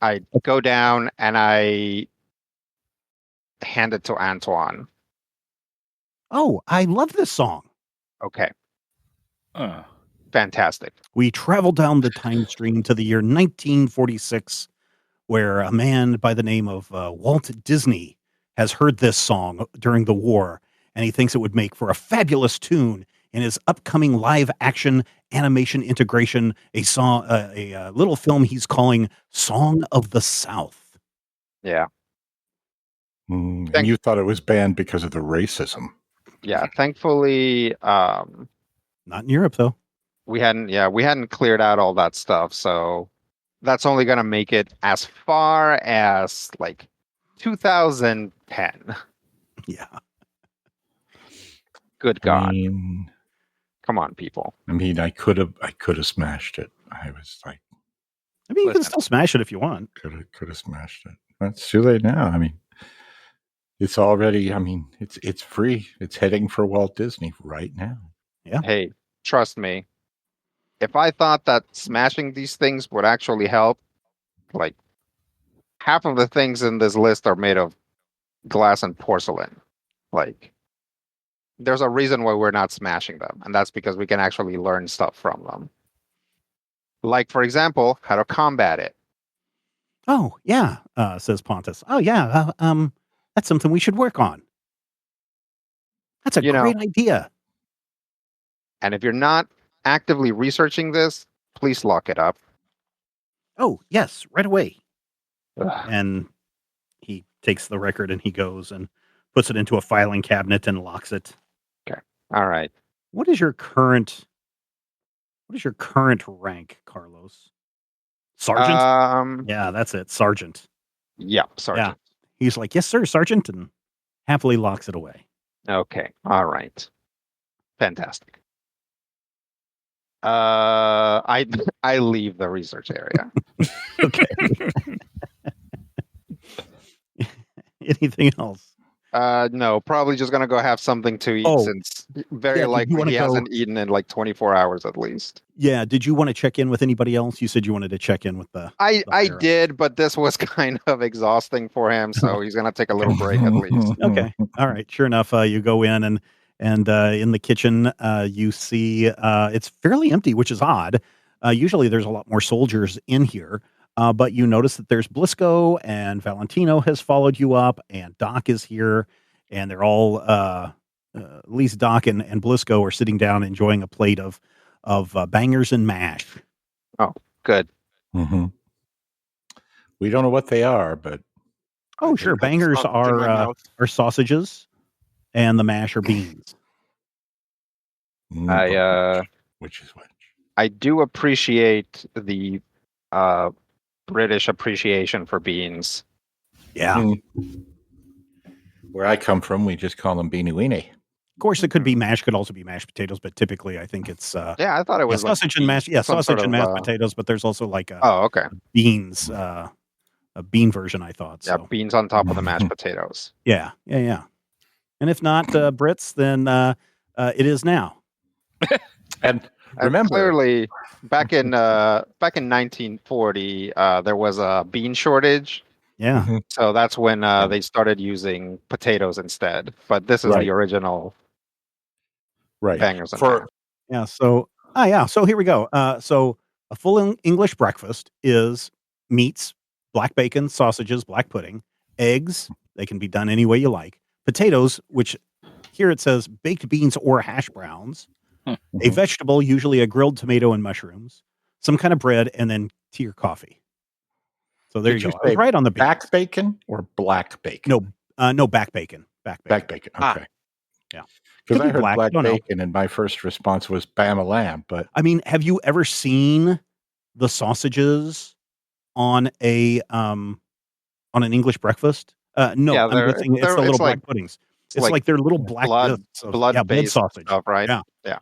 I go down and I hand it to Antoine. Oh, I love this song. Okay. Fantastic. We travel down the time stream to the year 1946, where a man by the name of Walt Disney has heard this song during the war, and he thinks it would make for a fabulous tune in his upcoming live action animation integration, a little film he's calling Song of the South. Yeah. And you thought it was banned because of the racism. Yeah, thankfully, not in Europe though. We hadn't cleared out all that stuff, so that's only gonna make it as far as like 2010. Yeah. Good God. I mean, come on, people. I mean, I could have smashed it. I was like, I mean, you can still smash it if you want. Could have smashed it. That's too late now. I mean, it's already. I mean, it's free. It's heading for Walt Disney right now. Yeah. Hey, trust me. If I thought that smashing these things would actually help, like half of the things in this list are made of glass and porcelain. Like, there's a reason why we're not smashing them, and that's because we can actually learn stuff from them. Like, for example, how to combat it. Oh, yeah, says Pontus. Oh, yeah, that's something we should work on. That's a great idea. And if you're not actively researching this, please lock it up. Oh, yes, right away. Ugh. And he takes the record and he goes and puts it into a filing cabinet and locks it. Okay. All right. What is your current rank, Carlos? Sergeant? Yeah, that's it. Sergeant. Yep, Sergeant. Yeah. He's like, "Yes, sir, Sergeant," and happily locks it away. Okay. All right. Fantastic. I leave the research area. Okay. Anything else? No, probably just gonna go have something to eat since very likely he hasn't eaten in like 24 hours at least. Yeah. Did you want to check in with anybody else? You said you wanted to check in with the. I did, but this was kind of exhausting for him, so he's gonna take a little break at least. Okay. All right. Sure enough, you go in and in the kitchen, you see it's fairly empty, which is odd. Usually there's a lot more soldiers in here. But you notice that there's Blisco and Valentino has followed you up, and Doc is here, and they're all at least Doc and Blisco are sitting down enjoying a plate of bangers and mash. Oh, good. Mm-hmm. We don't know what they are, but sure, bangers are sausages, and the mash are beans. Which is which? I do appreciate the British appreciation for beans. Yeah. Where I come from, we just call them beanie weenie. Of course, it could be mash, could also be mashed potatoes, but typically I think it's I thought it was sausage and mash. Yeah, sausage and mashed potatoes, but there's also like beans, a bean version, I thought. Yeah, so. Beans on top of the mashed potatoes. Yeah. And if not Brits, then it is now. And remember, clearly, back in 1940, there was a bean shortage. Yeah. So that's when they started using potatoes instead. But this is the original. Bangers and mash. Yeah. So So here we go. So a full English breakfast is meats, black bacon, sausages, black pudding, eggs. They can be done any way you like. Potatoes, which here it says baked beans or hash browns. A vegetable, usually a grilled tomato and mushrooms, some kind of bread, and then tea or coffee. So there you go. I was right on the beans. Back bacon or black bacon? No, back bacon. Back bacon. Okay. Yeah. Because I heard black bacon, and my first response was bam-a-lamb. But I mean, have you ever seen the sausages on an English breakfast? No, yeah, I'm guessing it's the little black puddings. It's like they're little black blood sausage stuff, right?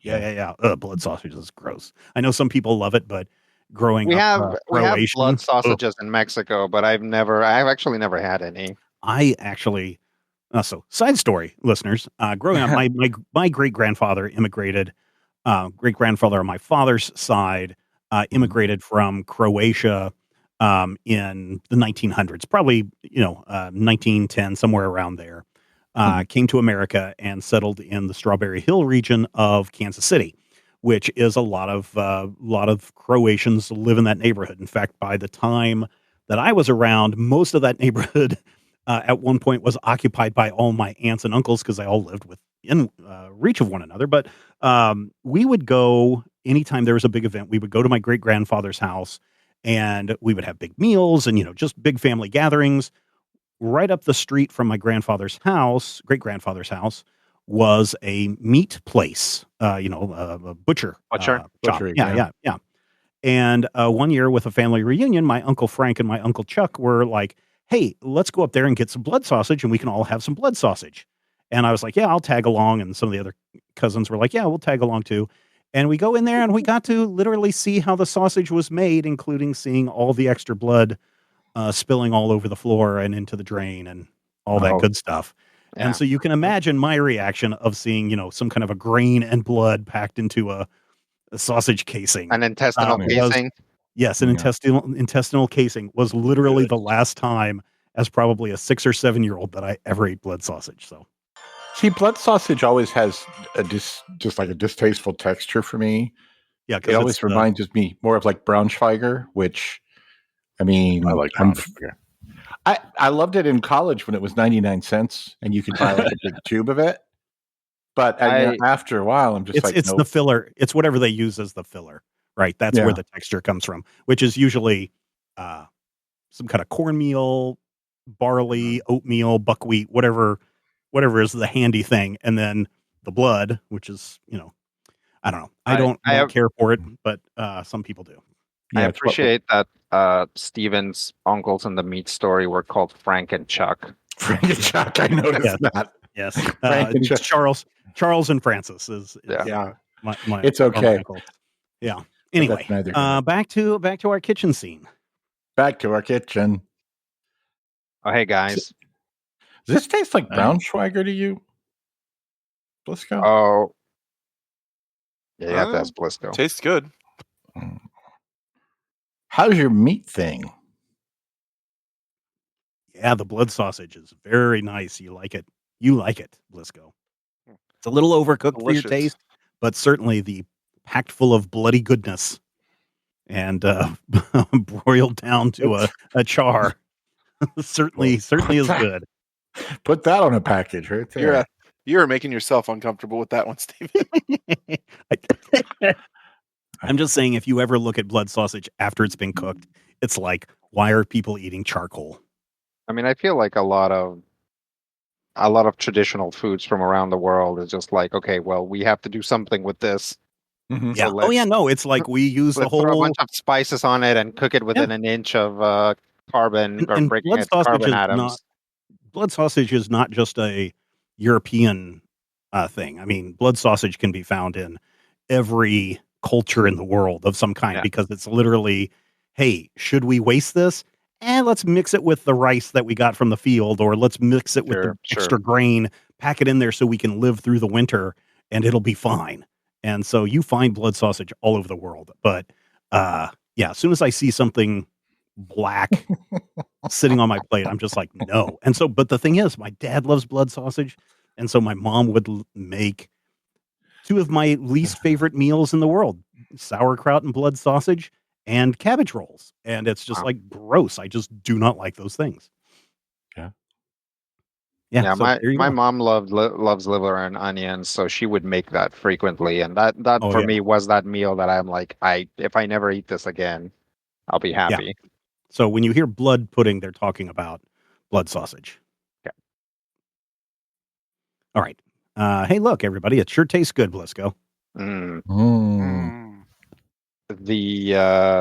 Yeah. Blood sausage is gross. I know some people love it, but growing we up, we have blood sausages in Mexico, but I've actually never had any. I actually, so side story, listeners. Growing up, my great grandfather immigrated. Great grandfather on my father's side immigrated from Croatia in the 1900s, probably 1910, somewhere around there. Came to America and settled in the Strawberry Hill region of Kansas City, which is a lot of Croatians live in that neighborhood. In fact, by the time that I was around, most of that neighborhood at one point was occupied by all my aunts and uncles because they all lived within reach of one another. But we would go anytime there was a big event. We would go to my great grandfather's house, and we would have big meals and just big family gatherings. right up the street from my grandfather's house, great grandfather's house, was a meat place. A butcher. Shop. Butchery, Yeah. And one year with a family reunion, my Uncle Frank and my Uncle Chuck were like, hey, let's go up there and get some blood sausage and we can all have some blood sausage. And I was like, yeah, I'll tag along. And some of the other cousins were like, yeah, we'll tag along too. And we go in there and we got to literally see how the sausage was made, including seeing all the extra blood spilling all over the floor and into the drain and all that good stuff. Yeah. And so you can imagine my reaction of seeing, some kind of a grain and blood packed into a sausage casing. An intestinal casing? Yes, an intestinal casing was literally the last time as probably a 6 or 7-year-old that I ever ate blood sausage. So, see, blood sausage always has just like a distasteful texture for me. Yeah, it always reminds me more of like Braunschweiger, which, I mean, I like Braunschweiger. I loved it in college when it was 99 cents and you could buy like a big tube of it. But after a while, I'm just it's the filler. It's whatever they use as the filler, right? That's where the texture comes from, which is usually some kind of cornmeal, barley, oatmeal, buckwheat, whatever is the handy thing, and then the blood, which is I don't know. I don't care for it, but some people do. I appreciate that Steven's uncles in the meat story were called Frank and Chuck. Frank and Chuck, I noticed that. Yes, Charles and Francis is my it's okay. Yeah. Anyway, back to our kitchen scene. Back to our kitchen. Oh, hey guys. Does this taste like Braunschweiger to you, Blisco? Oh, yeah, you have to ask Blisco. Tastes good. How's your meat thing? Yeah, the blood sausage is very nice. You like it, Blisco. It's a little overcooked for your taste, but certainly the packed full of bloody goodness and broiled down to a char. certainly is good. Put that on a package right there. You're making yourself uncomfortable with that one, Steven. I'm just saying, if you ever look at blood sausage after it's been cooked, it's like, why are people eating charcoal? I mean, I feel like a lot of traditional foods from around the world is just like, okay, well, we have to do something with this. Mm-hmm. Yeah. So it's like we use the whole put a bunch of spices on it and cook it within an inch of carbon or breaking its carbon atoms. Blood sausage is not just a European thing. I mean, blood sausage can be found in every culture in the world of some kind because it's literally, hey, should we waste this? Let's mix it with the rice that we got from the field, or let's mix it with the extra grain, pack it in there so we can live through the winter and it'll be fine. And so you find blood sausage all over the world. But as soon as I see something black sitting on my plate, I'm just like, no. And so, but the thing is, my dad loves blood sausage. And so my mom would make two of my least favorite meals in the world, sauerkraut and blood sausage and cabbage rolls. And it's just like gross. I just do not like those things. Yeah. My mom loves liver and onions, so she would make that frequently. And that for me was that meal that I'm like, if I never eat this again, I'll be happy. Yeah. So when you hear blood pudding, they're talking about blood sausage. Okay. All right. Hey, look, everybody, it sure tastes good, Blisco.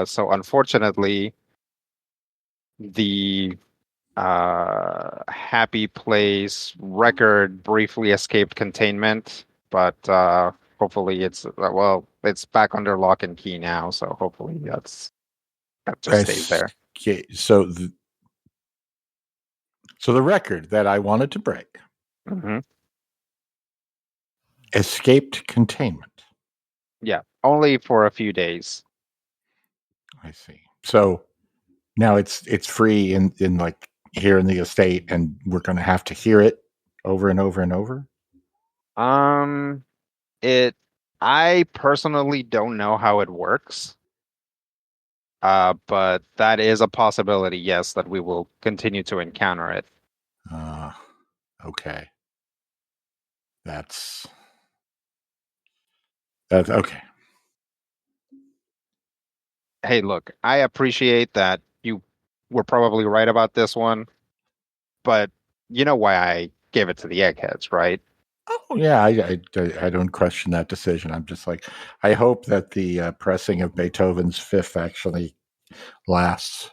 So unfortunately, the Happy Place record briefly escaped containment, but hopefully it's back under lock and key now. So hopefully that just stays there. Okay, so the record that I wanted to break escaped containment. Yeah, only for a few days. I see. So now it's free in like here in the estate, and we're going to have to hear it over and over and over. I personally don't know how it works. But that is a possibility, yes, that we will continue to encounter it. Okay. That's okay. Hey, look, I appreciate that you were probably right about this one, but you know why I gave it to the eggheads, right? Oh yeah, I don't question that decision. I'm just like, I hope that the pressing of Beethoven's Fifth actually lasts.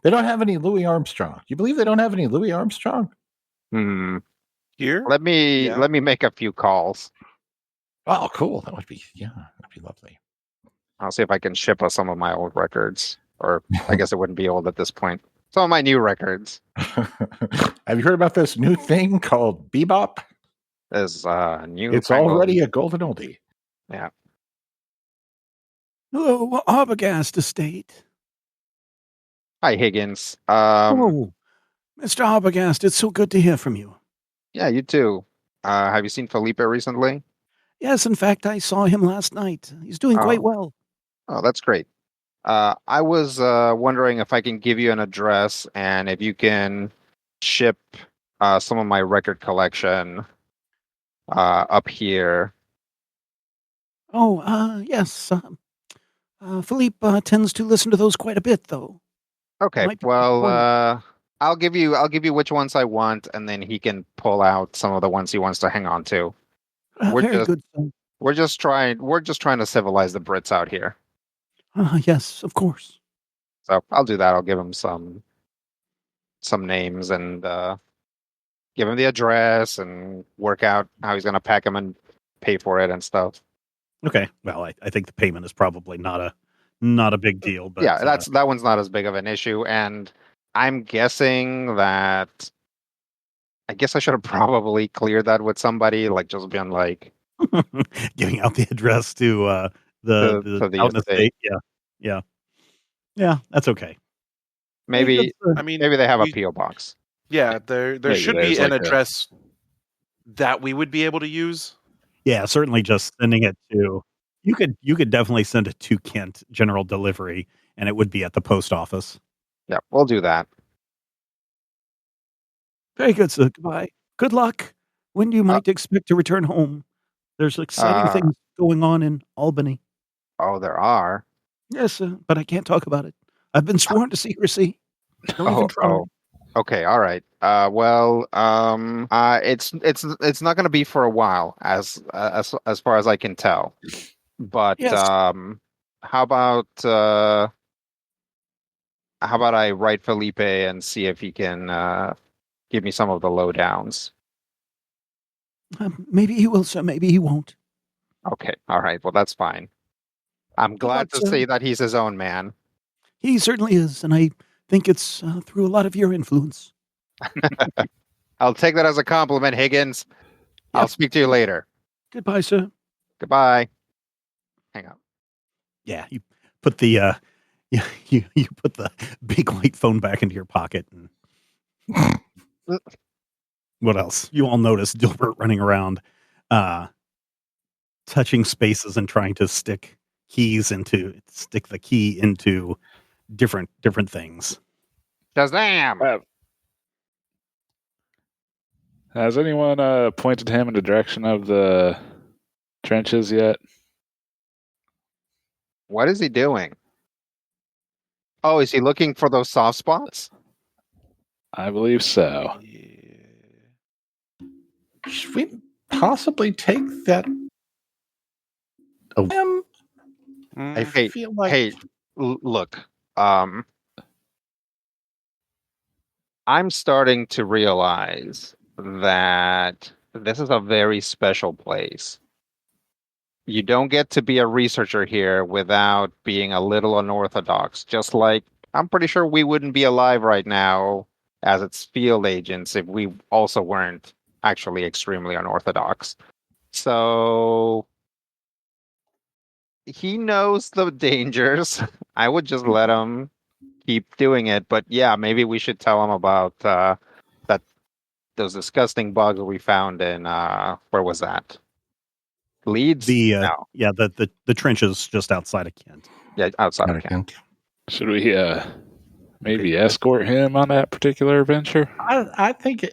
They don't have any Louis Armstrong. You believe they don't have any Louis Armstrong? Here? Let me make a few calls. Oh, cool. That'd be lovely. I'll see if I can ship us some of my old records, or I guess it wouldn't be old at this point. Some of my new records. Have you heard about this new thing called bebop? Is new. It's already a golden oldie. Yeah. Hello, Arbogast Estate. Hi, Higgins. Oh, Mr. Arbogast, it's so good to hear from you. Yeah, you too. Have you seen Felipe recently? Yes, in fact, I saw him last night. He's doing quite well. Oh, that's great. I was wondering if I can give you an address and if you can ship some of my record collection up here. Oh, yes. Philippe tends to listen to those quite a bit, though. Okay, well, I'll give you which ones I want, and then he can pull out some of the ones he wants to hang on to. Very good. We're just trying to civilize the Brits out here. Yes, of course. So I'll do that. I'll give him some names and give him the address and work out how he's going to pack them and pay for it and stuff. Okay. Well, I think the payment is probably not a big deal, but yeah, that one's not as big of an issue. And I'm guessing that I guess I should have probably cleared that with somebody, like just been like giving out the address to the estate. Yeah. That's okay. Maybe maybe they have a PO box. Yeah, there should be an address that we would be able to use. Yeah, certainly. Just sending it to you could definitely send it to Kent General Delivery, and it would be at the post office. Yeah, we'll do that. Very good, sir. Goodbye. Good luck. When do you might expect to return home? There's exciting things going on in Albany. Oh, there are. Yes, sir, but I can't talk about it. I've been sworn to secrecy. Don't even try. Okay, all right. It's not going to be for a while, as far as I can tell. But yes. How about I write Felipe and see if he can give me some of the lowdowns. Maybe he will, sir. Maybe he won't. Okay, all right. Well, that's fine. I'm glad to see that he's his own man. He certainly is, and I think it's through a lot of your influence. I'll take that as a compliment, Higgins. Yep. I'll speak to you later. Goodbye, sir. Goodbye. Hang up. Yeah, you put the you put the big white phone back into your pocket. And what else? You all noticed Dilbert running around, touching spaces and trying to stick the key into different things. Shazam! Has anyone pointed him in the direction of the trenches yet? What is he doing? Oh, is he looking for those soft spots? I believe so. Should we possibly take that? I feel like. Look. I'm starting to realize that this is a very special place. You don't get to be a researcher here without being a little unorthodox. Just like I'm pretty sure we wouldn't be alive right now as its field agents if we also weren't actually extremely unorthodox. So he knows the dangers. I would just let him keep doing it. But yeah, maybe we should tell him about those disgusting bugs we found in where was that? Leeds? The trenches just outside of Kent. Yeah, outside of Kent. Should we maybe escort him on that particular adventure? I think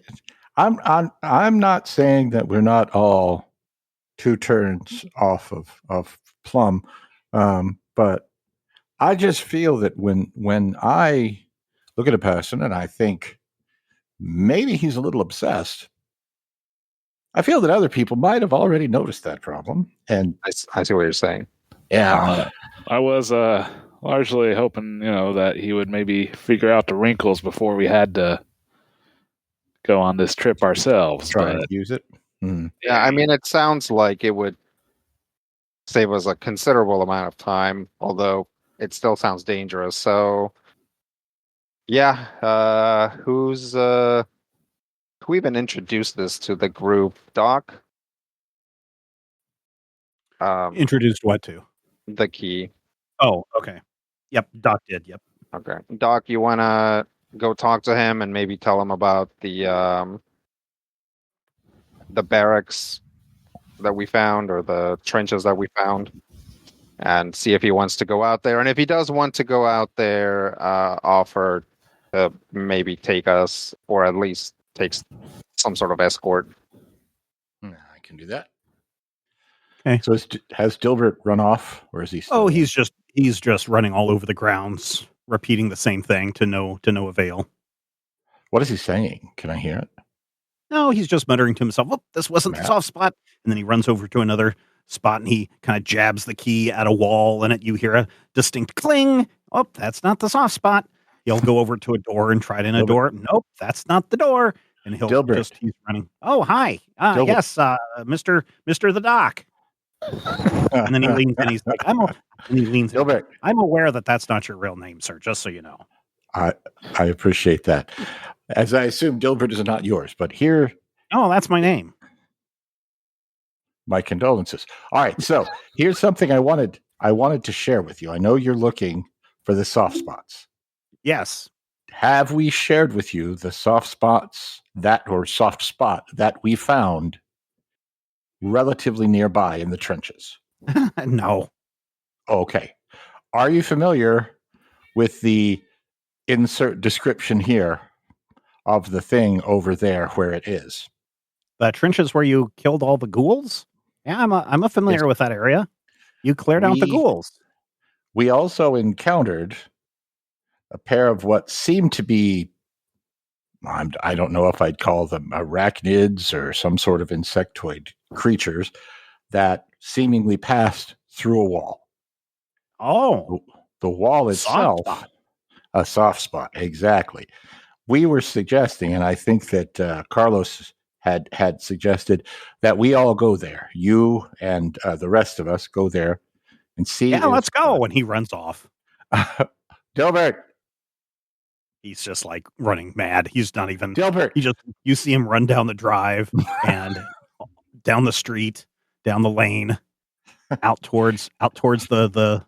I'm not saying that we're not all 2 turns off of Plum, but I just feel that when I look at a person and I think maybe he's a little obsessed. I feel that other people might have already noticed that problem. And I see what you're saying. Yeah. I was largely hoping, that he would maybe figure out the wrinkles before we had to go on this trip ourselves. Try and use it. Yeah, I mean, it sounds like it would save us a considerable amount of time, although it still sounds dangerous. So, yeah, who even introduced this to the group? Doc? Introduced what to? The key. Oh, okay. Yep, Doc did. Yep. Okay, Doc, you want to go talk to him and maybe tell him about the barracks that we found, or the trenches that we found, and see if he wants to go out there. And if he does want to go out there, offer to maybe take us, or at least takes some sort of escort. I can do that. Okay. So has Dilbert run off, or is he still he's just running all over the grounds, repeating the same thing to no avail. What is he saying? Can I hear it? No, he's just muttering to himself, "Oh, this wasn't the soft spot." And then he runs over to another spot and he kind of jabs the key at a wall, and you hear a distinct cling. Oh, that's not the soft spot. He'll go over to a door and try it in a door. Nope, that's not the door. And he's running. Oh, hi. Yes, Mr. the Doc. And then he leans in. He's like, I'm aware that that's not your real name, sir, just so you know. I appreciate that. As I assume Dilbert is not yours, but here. Oh, that's my name. My condolences. All right. So here's something I wanted to share with you. I know you're looking for the soft spots. Yes. Have we shared with you the soft spot that we found relatively nearby in the trenches? No. Okay. Are you familiar with the insert description here of the thing over there where it is? The trenches where you killed all the ghouls? Yeah, I'm familiar with that area. You cleared out the ghouls. We also encountered a pair of what seemed to be, I don't know if I'd call them arachnids or some sort of insectoid creatures that seemingly passed through a wall. Oh. The wall itself, a soft spot, exactly. We were suggesting, and I think that Carlos had suggested, that we all go there. You and the rest of us go there and see. Yeah, let's go. When he runs off. Dilbert. He's just like running mad. He's not even. Dilbert. You see him run down the drive and down the street, down the lane, out towards the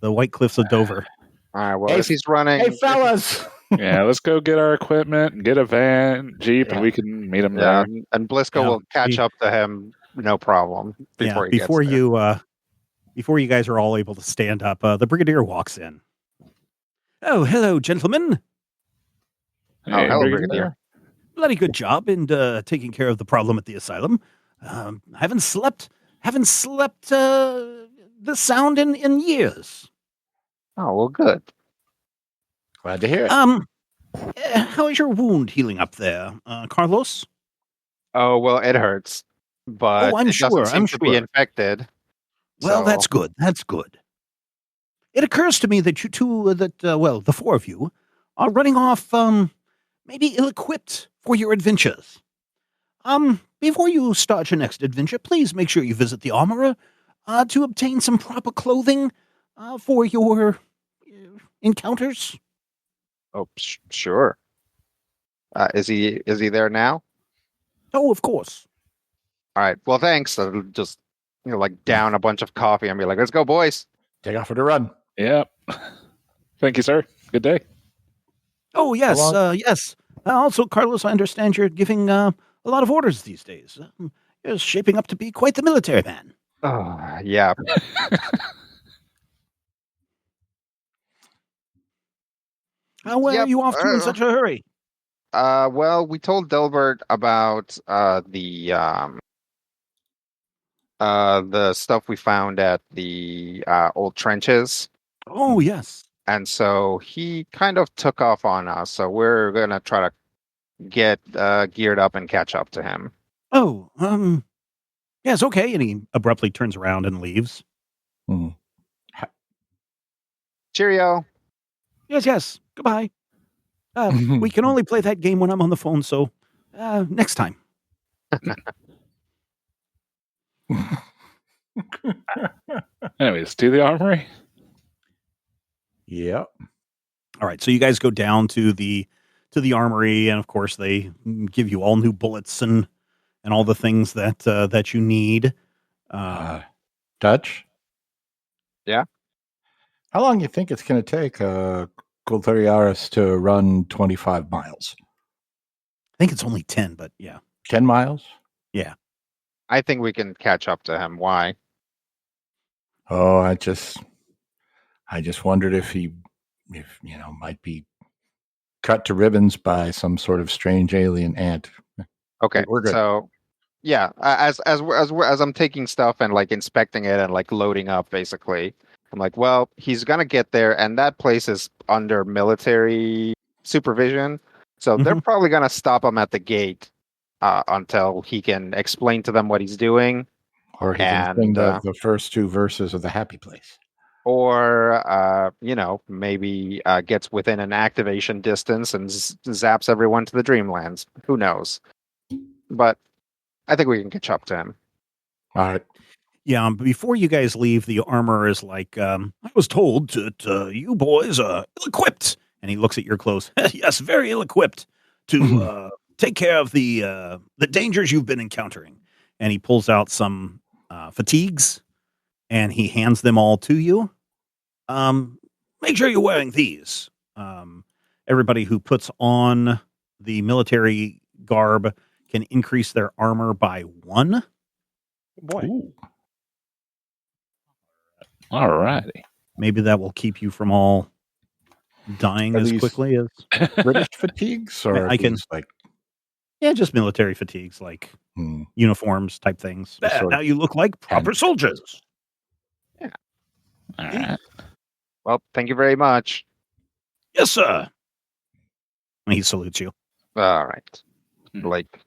White Cliffs of Dover. All right. Well, if he's running, hey fellas. Yeah, let's go get our equipment and get a jeep, and we can meet him there. And Blisco will catch up to him, no problem. Before you guys are all able to stand up, the Brigadier walks in. Oh, hello, gentlemen. Hey, hello, Brigadier. Bloody good job in taking care of the problem at the asylum. Haven't slept the sound in years. Oh, well, good. Glad to hear it. How is your wound healing up there, Carlos? Oh, well, it hurts, but I'm sure. Doesn't seem to be infected. Well, that's good. That's good. It occurs to me that you two, the four of you, are running off, maybe ill-equipped for your adventures. Before you start your next adventure, please make sure you visit the armorer to obtain some proper clothing for your encounters. Oh, sure. Is he there now? Oh, of course. All right. Well, thanks. I'll just down a bunch of coffee and be like, "Let's go, boys." Take off for the run. Yep. Thank you, sir. Good day. Oh yes, yes. Also, Carlos, I understand you're giving a lot of orders these days. You're shaping up to be quite the military man. Oh, yeah. Where are you off to in such a hurry? Well, we told Dilbert about the stuff we found at the old trenches. Oh, yes. And so he kind of took off on us. So we're gonna try to, get geared up and catch up to him. Oh, yes, okay. And he abruptly turns around and leaves. Cheerio. Yes. Goodbye. We can only play that game when I'm on the phone, so next time. Anyways, to the armory. Yep. All right, so you guys go down to the armory, and of course they give you all new bullets and all the things that you need. Dutch? Yeah? How long do you think it's going to take Golthariaris to run 25 miles? I think it's only 10, but yeah. 10 miles? Yeah. I think we can catch up to him. Why? Oh, I just wondered if might be cut to ribbons by some sort of strange alien ant. Okay, we're good. So yeah, as I'm taking stuff and like inspecting it and like loading up, basically, I'm like, well, he's gonna get there, and that place is under military supervision, so they're probably gonna stop him at the gate until he can explain to them what he's doing, or he can sing the first two verses of the Happy Place, or maybe gets within an activation distance and zaps everyone to the Dreamlands. Who knows? But I think we can catch up to him. All right. Yeah, before you guys leave, the armorer is like, I was told that you boys are ill-equipped. And he looks at your clothes. Yes, very ill-equipped to take care of the dangers you've been encountering. And he pulls out some fatigues, and he hands them all to you. Make sure you're wearing these. Everybody who puts on the military garb can increase their armor by 1. Boy. Ooh. All righty. Maybe that will keep you from all dying as quickly as British fatigues, or I can like just military fatigues, like uniforms type things. Now you look like proper soldiers. Yeah. All right. Well, thank you very much. Yes, sir. And he salutes you. All right. Like,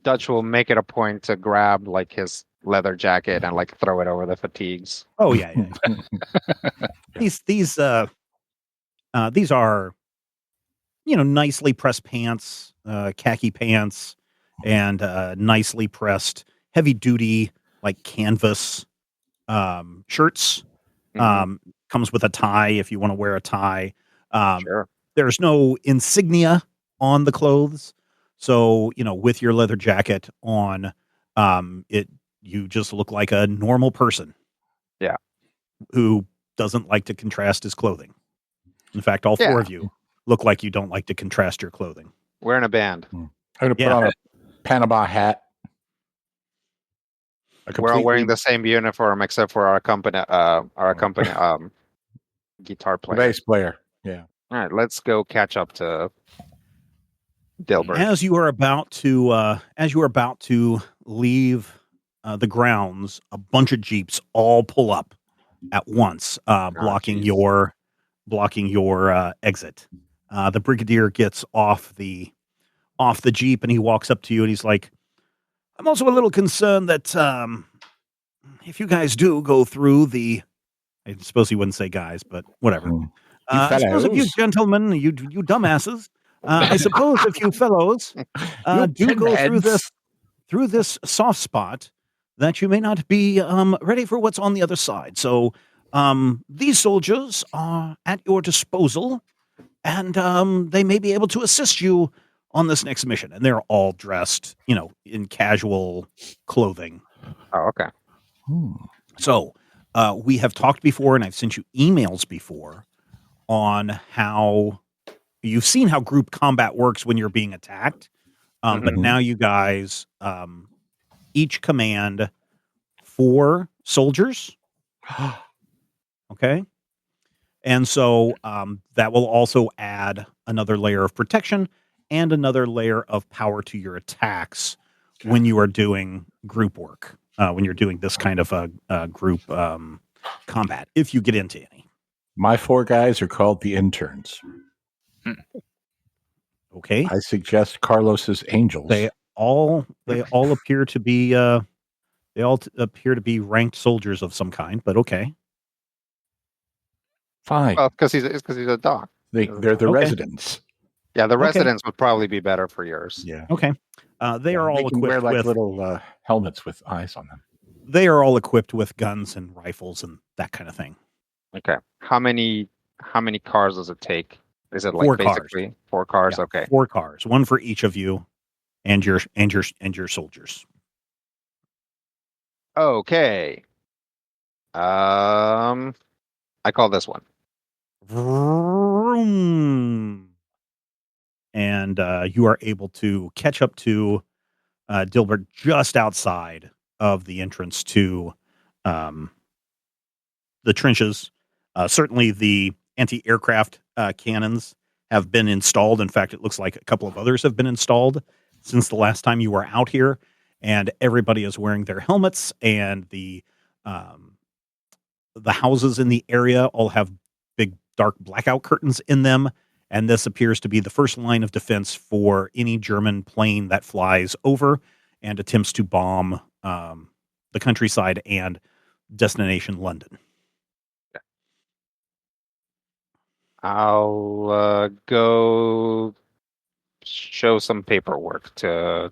Dutch will make it a point to grab like his leather jacket and like throw it over the fatigues. Oh yeah. These are nicely pressed pants, khaki pants, and nicely pressed heavy duty like canvas shirts. Comes with a tie if you want to wear a tie. Sure. There's no insignia on the clothes. So, with your leather jacket on, you just look like a normal person. Yeah. Who doesn't like to contrast his clothing. In fact, all 4 of you look like you don't like to contrast your clothing. We're in a band. I'm going to put on a Panama hat. We're all wearing the same uniform except for our company guitar player. Bass player. Yeah. All right, let's go catch up to Dilbert. As you are about to leave the grounds, a bunch of Jeeps all pull up at once, blocking your exit. The Brigadier gets off the Jeep and he walks up to you and he's like, I'm also a little concerned that if you guys do go through I suppose he wouldn't say guys, but whatever. I suppose if you gentlemen, you dumbasses, I suppose if you fellows do go through this soft spot, that you may not be ready for what's on the other side. So these soldiers are at your disposal, and they may be able to assist you on this next mission. And they're all dressed, in casual clothing. Oh, okay. So we have talked before, and I've sent you emails before on how you've seen how group combat works when you're being attacked. But now you guys each command 4 soldiers. Okay. And so that will also add another layer of protection and another layer of power to your attacks when you are doing group work, when you're doing this kind of a group combat, if you get into any. My 4 guys are called the interns. Okay. I suggest Carlos's Angels. They all appear to be appear to be ranked soldiers of some kind, but okay. Fine. Well, because he's a doc. They're the Okay. residents. Yeah, the Okay. residents would probably be better for yours. Yeah. Okay. They are all They can equipped wear like with little helmets with eyes on them. They are all equipped with guns and rifles and that kind of thing. Okay. How many cars does it take? Is it like 4 cars. basically 4 cars? Yeah, Okay. 4 cars, one for each of you and your soldiers. Okay. I call this one. Vroom. And you are able to catch up to Dilbert just outside of the entrance to the trenches. Certainly the anti-aircraft cannons have been installed. In fact, it looks like a couple of others have been installed since the last time you were out here. And everybody is wearing their helmets, and the houses in the area all have big dark blackout curtains in them. And this appears to be the first line of defense for any German plane that flies over and attempts to bomb the countryside and destination London. I'll go show some paperwork to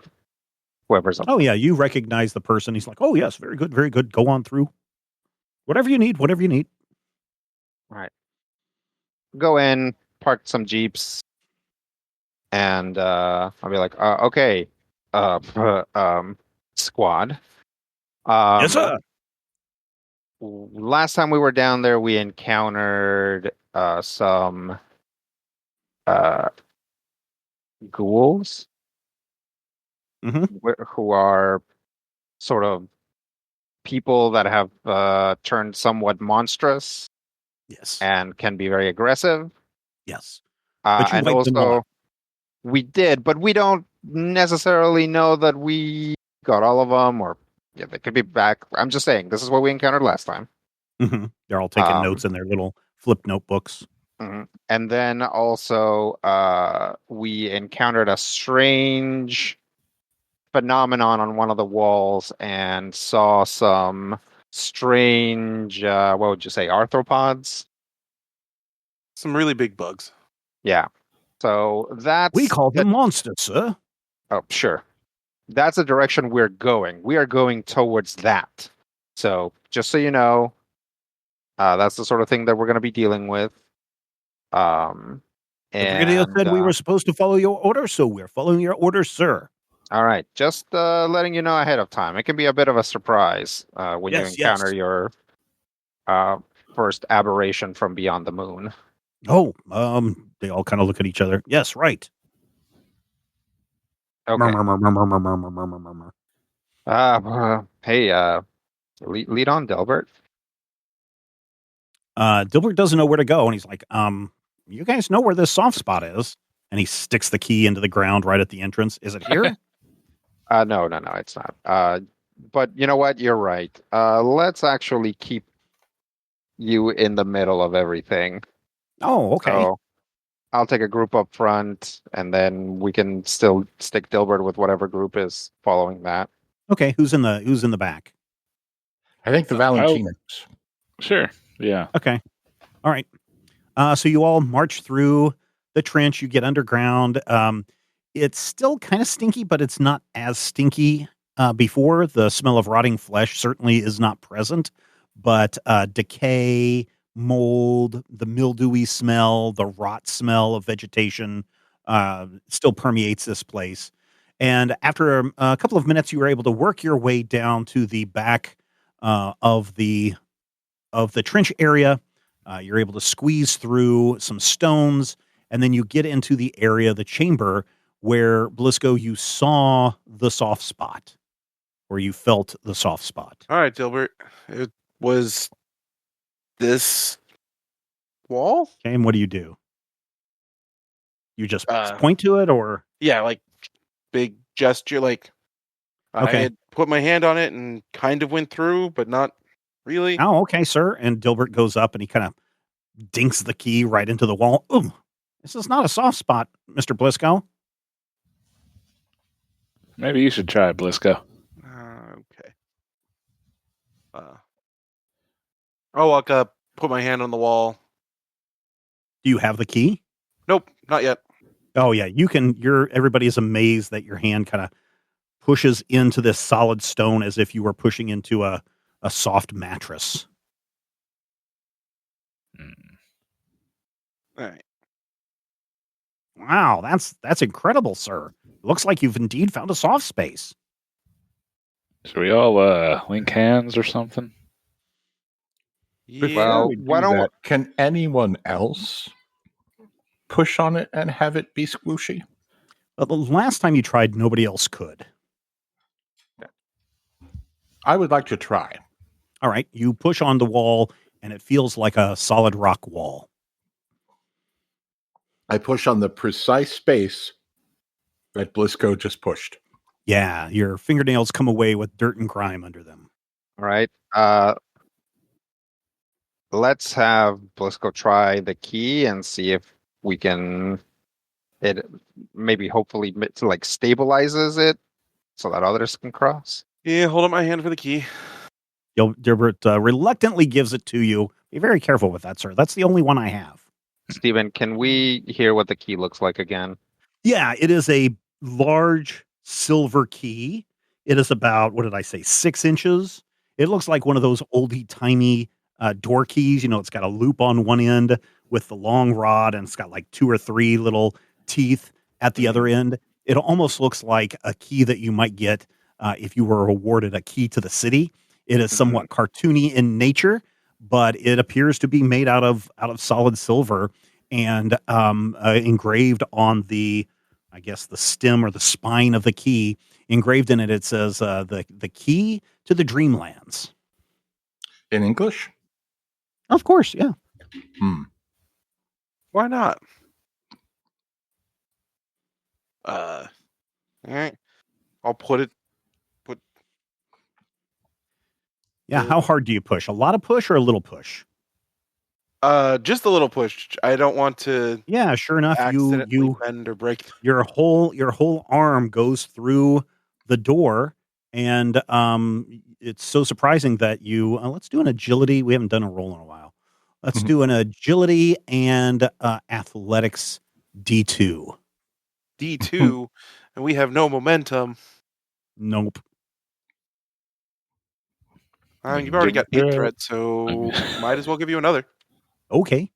whoever's up. Oh, yeah, you recognize the person. He's like, oh, yes, very good, very good. Go on through. Whatever you need. All right. Go in, park some Jeeps, and I'll be like, okay, squad. Yes, sir. Last time we were down there, we encountered some ghouls who are sort of people that have turned somewhat monstrous. Yes. And can be very aggressive. Yes. But you and wiped them all also, out. we did, but we don't necessarily know that we got all of them, or yeah, they could be back. I'm just saying, this is what we encountered last time. Mm-hmm. They're all taking notes in their little flip notebooks. Mm-hmm. And then also, we encountered a strange phenomenon on one of the walls and saw some strange, what would you say, arthropods? Some really big bugs. Yeah. So that's... We call them monsters, sir. Oh, sure. That's the direction we're going. We are going towards that. So just so you know, that's the sort of thing that we're going to be dealing with. The brigadier said we were supposed to follow your orders, so we're following your orders, sir. All right. Just letting you know ahead of time. It can be a bit of a surprise when you encounter your first aberration from beyond the moon. Oh, they all kind of look at each other. Yes, right. Okay. Hey, lead on, Delbert. Dilbert doesn't know where to go, and he's like, you guys know where this soft spot is? And he sticks the key into the ground right at the entrance. Is it here? No, it's not. But you know what? You're right. Let's actually keep you in the middle of everything. Oh, okay. So I'll take a group up front, and then we can still stick Dilbert with whatever group is following that. Okay, who's in the back? I think the Valentinos. Sure. Yeah. Okay. All right. So you all march through the trench. You get underground. It's still kind of stinky, but it's not as stinky before. The smell of rotting flesh certainly is not present, but decay, mold, the mildewy smell, the rot smell of vegetation still permeates this place. And after a couple of minutes, you were able to work your way down to the back of the trench area. You're able to squeeze through some stones, and then you get into the area, the chamber, where, Blisco, you saw the soft spot, or you felt the soft spot. All right, Dilbert. It was this wall? Okay, and what do? You just point to it, or? Yeah, like big gesture. Like I had put my hand on it and kind of went through, but not really. Oh, okay, sir. And Dilbert goes up and he kind of dinks the key right into the wall. Ooh, this is not a soft spot, Mr. Blisco. Maybe you should try it, Blisco. Okay. I'll walk up, put my hand on the wall. Do you have the key? Nope, not yet. Oh yeah, you can. Everybody is amazed that your hand kind of pushes into this solid stone as if you were pushing into a soft mattress. All right. Wow, that's incredible, sir. Looks like you've indeed found a soft space. Should we all link hands or something? Before we do that, can anyone else push on it and have it be squishy? Well, the last time you tried, nobody else could. I would like to try. All right, you push on the wall, and it feels like a solid rock wall. I push on the precise space that Blisco just pushed. Yeah, your fingernails come away with dirt and grime under them. All right. Let's have Blisco try the key and see if we can. It maybe hopefully like stabilizes it so that others can cross. Yeah, hold up my hand for the key. Gilbert reluctantly gives it to you. Be very careful with that, sir. That's the only one I have. Steven, can we hear what the key looks like again? Yeah, it is a large silver key. It is about, what did I say, 6 inches. It looks like one of those oldie-timey door keys. You know, it's got a loop on one end with the long rod, and it's got like 2 or 3 little teeth at the other end. It almost looks like a key that you might get if you were awarded a key to the city. It is somewhat cartoony in nature, but it appears to be made out of solid silver and engraved on the, I guess, the stem or the spine of the key. Engraved in it, it says the key to the Dreamlands. In English? Of course, yeah. Why not? All right. I'll put it. Yeah, how hard do you push? A lot of push or a little push? Just a little push. I don't want to. Yeah, sure enough, you bend or break. Your whole arm goes through the door, and it's so surprising that you. Let's do an agility. We haven't done a roll in a while. Let's do an agility and athletics D2. D2, and we have no momentum. Nope. You've already got 8 threats, so might as well give you another. Okay.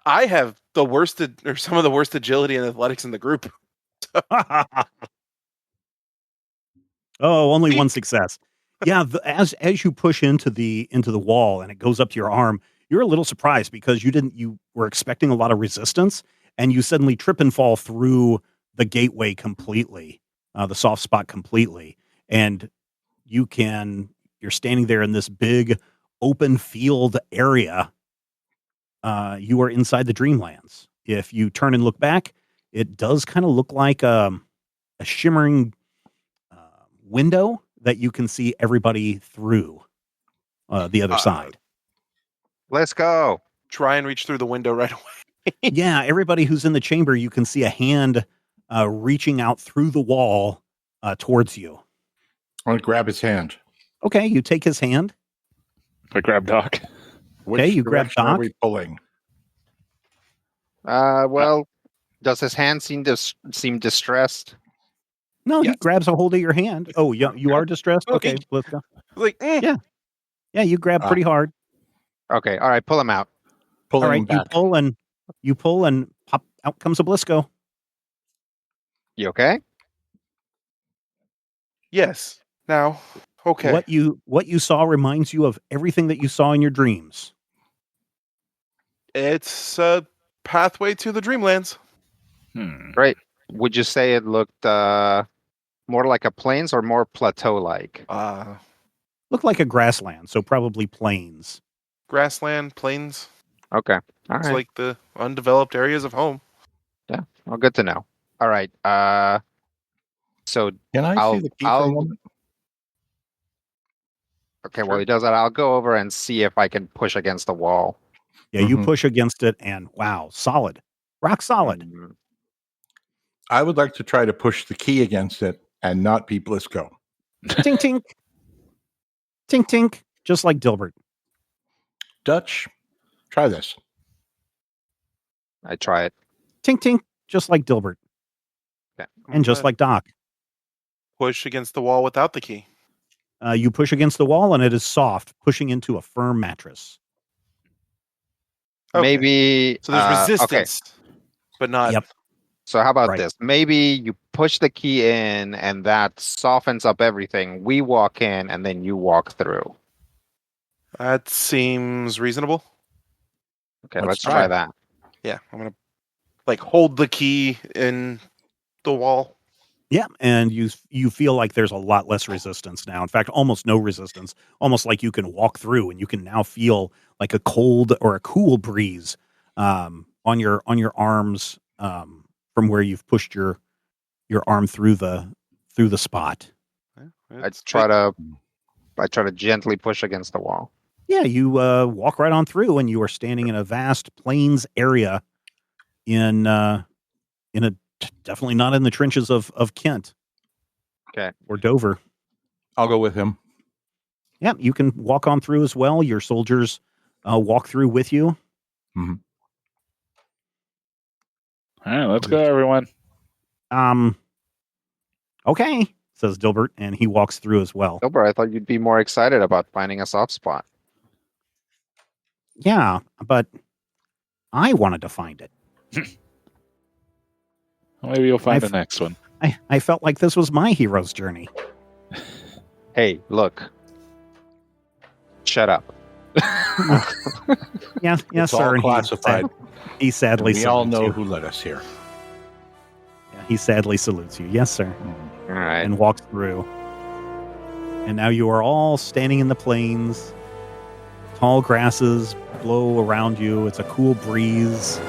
I have the worst, or some of the worst agility and athletics in the group. Oh, only one success. Yeah, as you push into the wall and it goes up to your arm, you're a little surprised because you were expecting a lot of resistance, and you suddenly trip and fall through the gateway completely, the soft spot completely, and you're standing there in this big open field area. You are inside the Dreamlands. If you turn and look back, it does kind of look like a shimmering window that you can see everybody through the other side. Let's go. Try and reach through the window right away. Yeah, everybody who's in the chamber, you can see a hand reaching out through the wall towards you. I want to grab his hand. Okay, you take his hand. I grab Doc. Okay, you grab Doc. Are we pulling? Well, does his hand seem distressed? No, yes. He grabs a hold of your hand. Oh, you are distressed? Okay, let's go. Like, Yeah, you grab pretty hard. Okay, all right, pull him out. All right, you pull and pop out comes a Blisco. You okay? Yes. Now, okay. What you saw reminds you of everything that you saw in your dreams. It's a pathway to the Dreamlands. Right. Would you say it looked more like a plains or more plateau-like? Looked like a grassland, so probably plains. Grassland, plains. Okay. All it's right. like the undeveloped areas of home. Yeah. Well, good to know. All right. So can I see the key for a moment? Okay, sure. While he does that, I'll go over and see if I can push against the wall. Yeah, you push against it, and wow, solid. Rock solid. I would like to try to push the key against it and not be Blisco. Tink, tink. Tink, tink. Just like Dilbert. Dutch, try this. I try it. Tink, tink. Just like Dilbert. Okay. And just like Doc. Push against the wall without the key. You push against the wall and it is soft, pushing into a firm mattress. Okay. Maybe. So there's resistance, but not. Yep. So how about this? Maybe you push the key in and that softens up everything. We walk in and then you walk through. That seems reasonable. Okay, let's try that. Yeah, I'm going to hold the key in the wall. Yeah, and you feel like there's a lot less resistance now. In fact, almost no resistance. Almost like you can walk through, and you can now feel like a cold or a cool breeze on your arms from where you've pushed your arm through the spot. I try to gently push against the wall. Yeah, you walk right on through, and you are standing in a vast plains area in a definitely not in the trenches of Kent. Okay. Or Dover. I'll go with him. Yeah, you can walk on through as well. Your soldiers walk through with you. Mm-hmm. All right, let's go, everyone. Okay, says Dilbert, and he walks through as well. Dilbert, I thought you'd be more excited about finding a soft spot. Yeah, but I wanted to find it. Maybe you'll find the next one. I felt like this was my hero's journey. Hey, look. Shut up. Yes, It's sir. all classified. He sadly we all know you. who led us here. Yeah, he sadly salutes you. Yes, sir. All right. And walks through. And now you are all standing in the plains. Tall grasses blow around you. It's a cool breeze.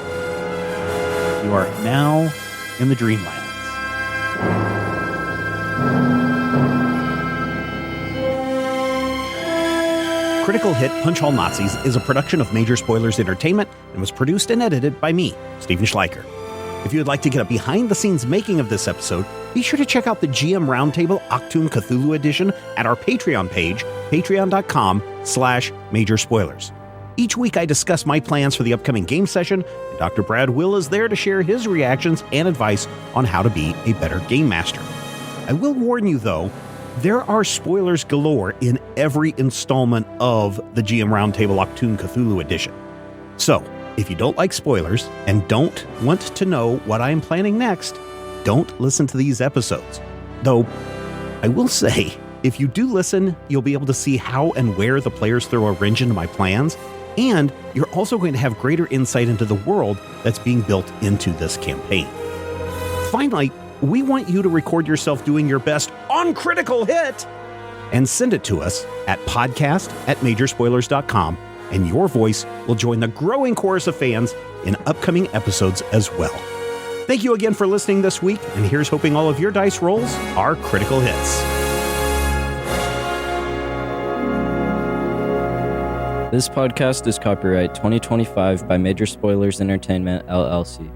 You are now in the Dreamlands. Critical Hit Punch All Nazis is a production of Major Spoilers Entertainment and was produced and edited by me, Stephen Schleicher. If you would like to get a behind-the-scenes making of this episode, be sure to check out the GM Roundtable Octoon Cthulhu Edition at our Patreon page, patreon.com/Major Spoilers. Each week I discuss my plans for the upcoming game session, and Dr. Brad Will is there to share his reactions and advice on how to be a better game master. I will warn you, though, there are spoilers galore in every installment of the GM Roundtable Octoon Cthulhu Edition. So, if you don't like spoilers and don't want to know what I am planning next, don't listen to these episodes. Though, I will say, if you do listen, you'll be able to see how and where the players throw a wrench into my plans, and you're also going to have greater insight into the world that's being built into this campaign. Finally, we want you to record yourself doing your best on Critical Hit and send it to us at podcast@majorspoilers.com, and your voice will join the growing chorus of fans in upcoming episodes as well. Thank you again for listening this week, and here's hoping all of your dice rolls are critical hits. This podcast is copyright 2025 by Major Spoilers Entertainment, LLC.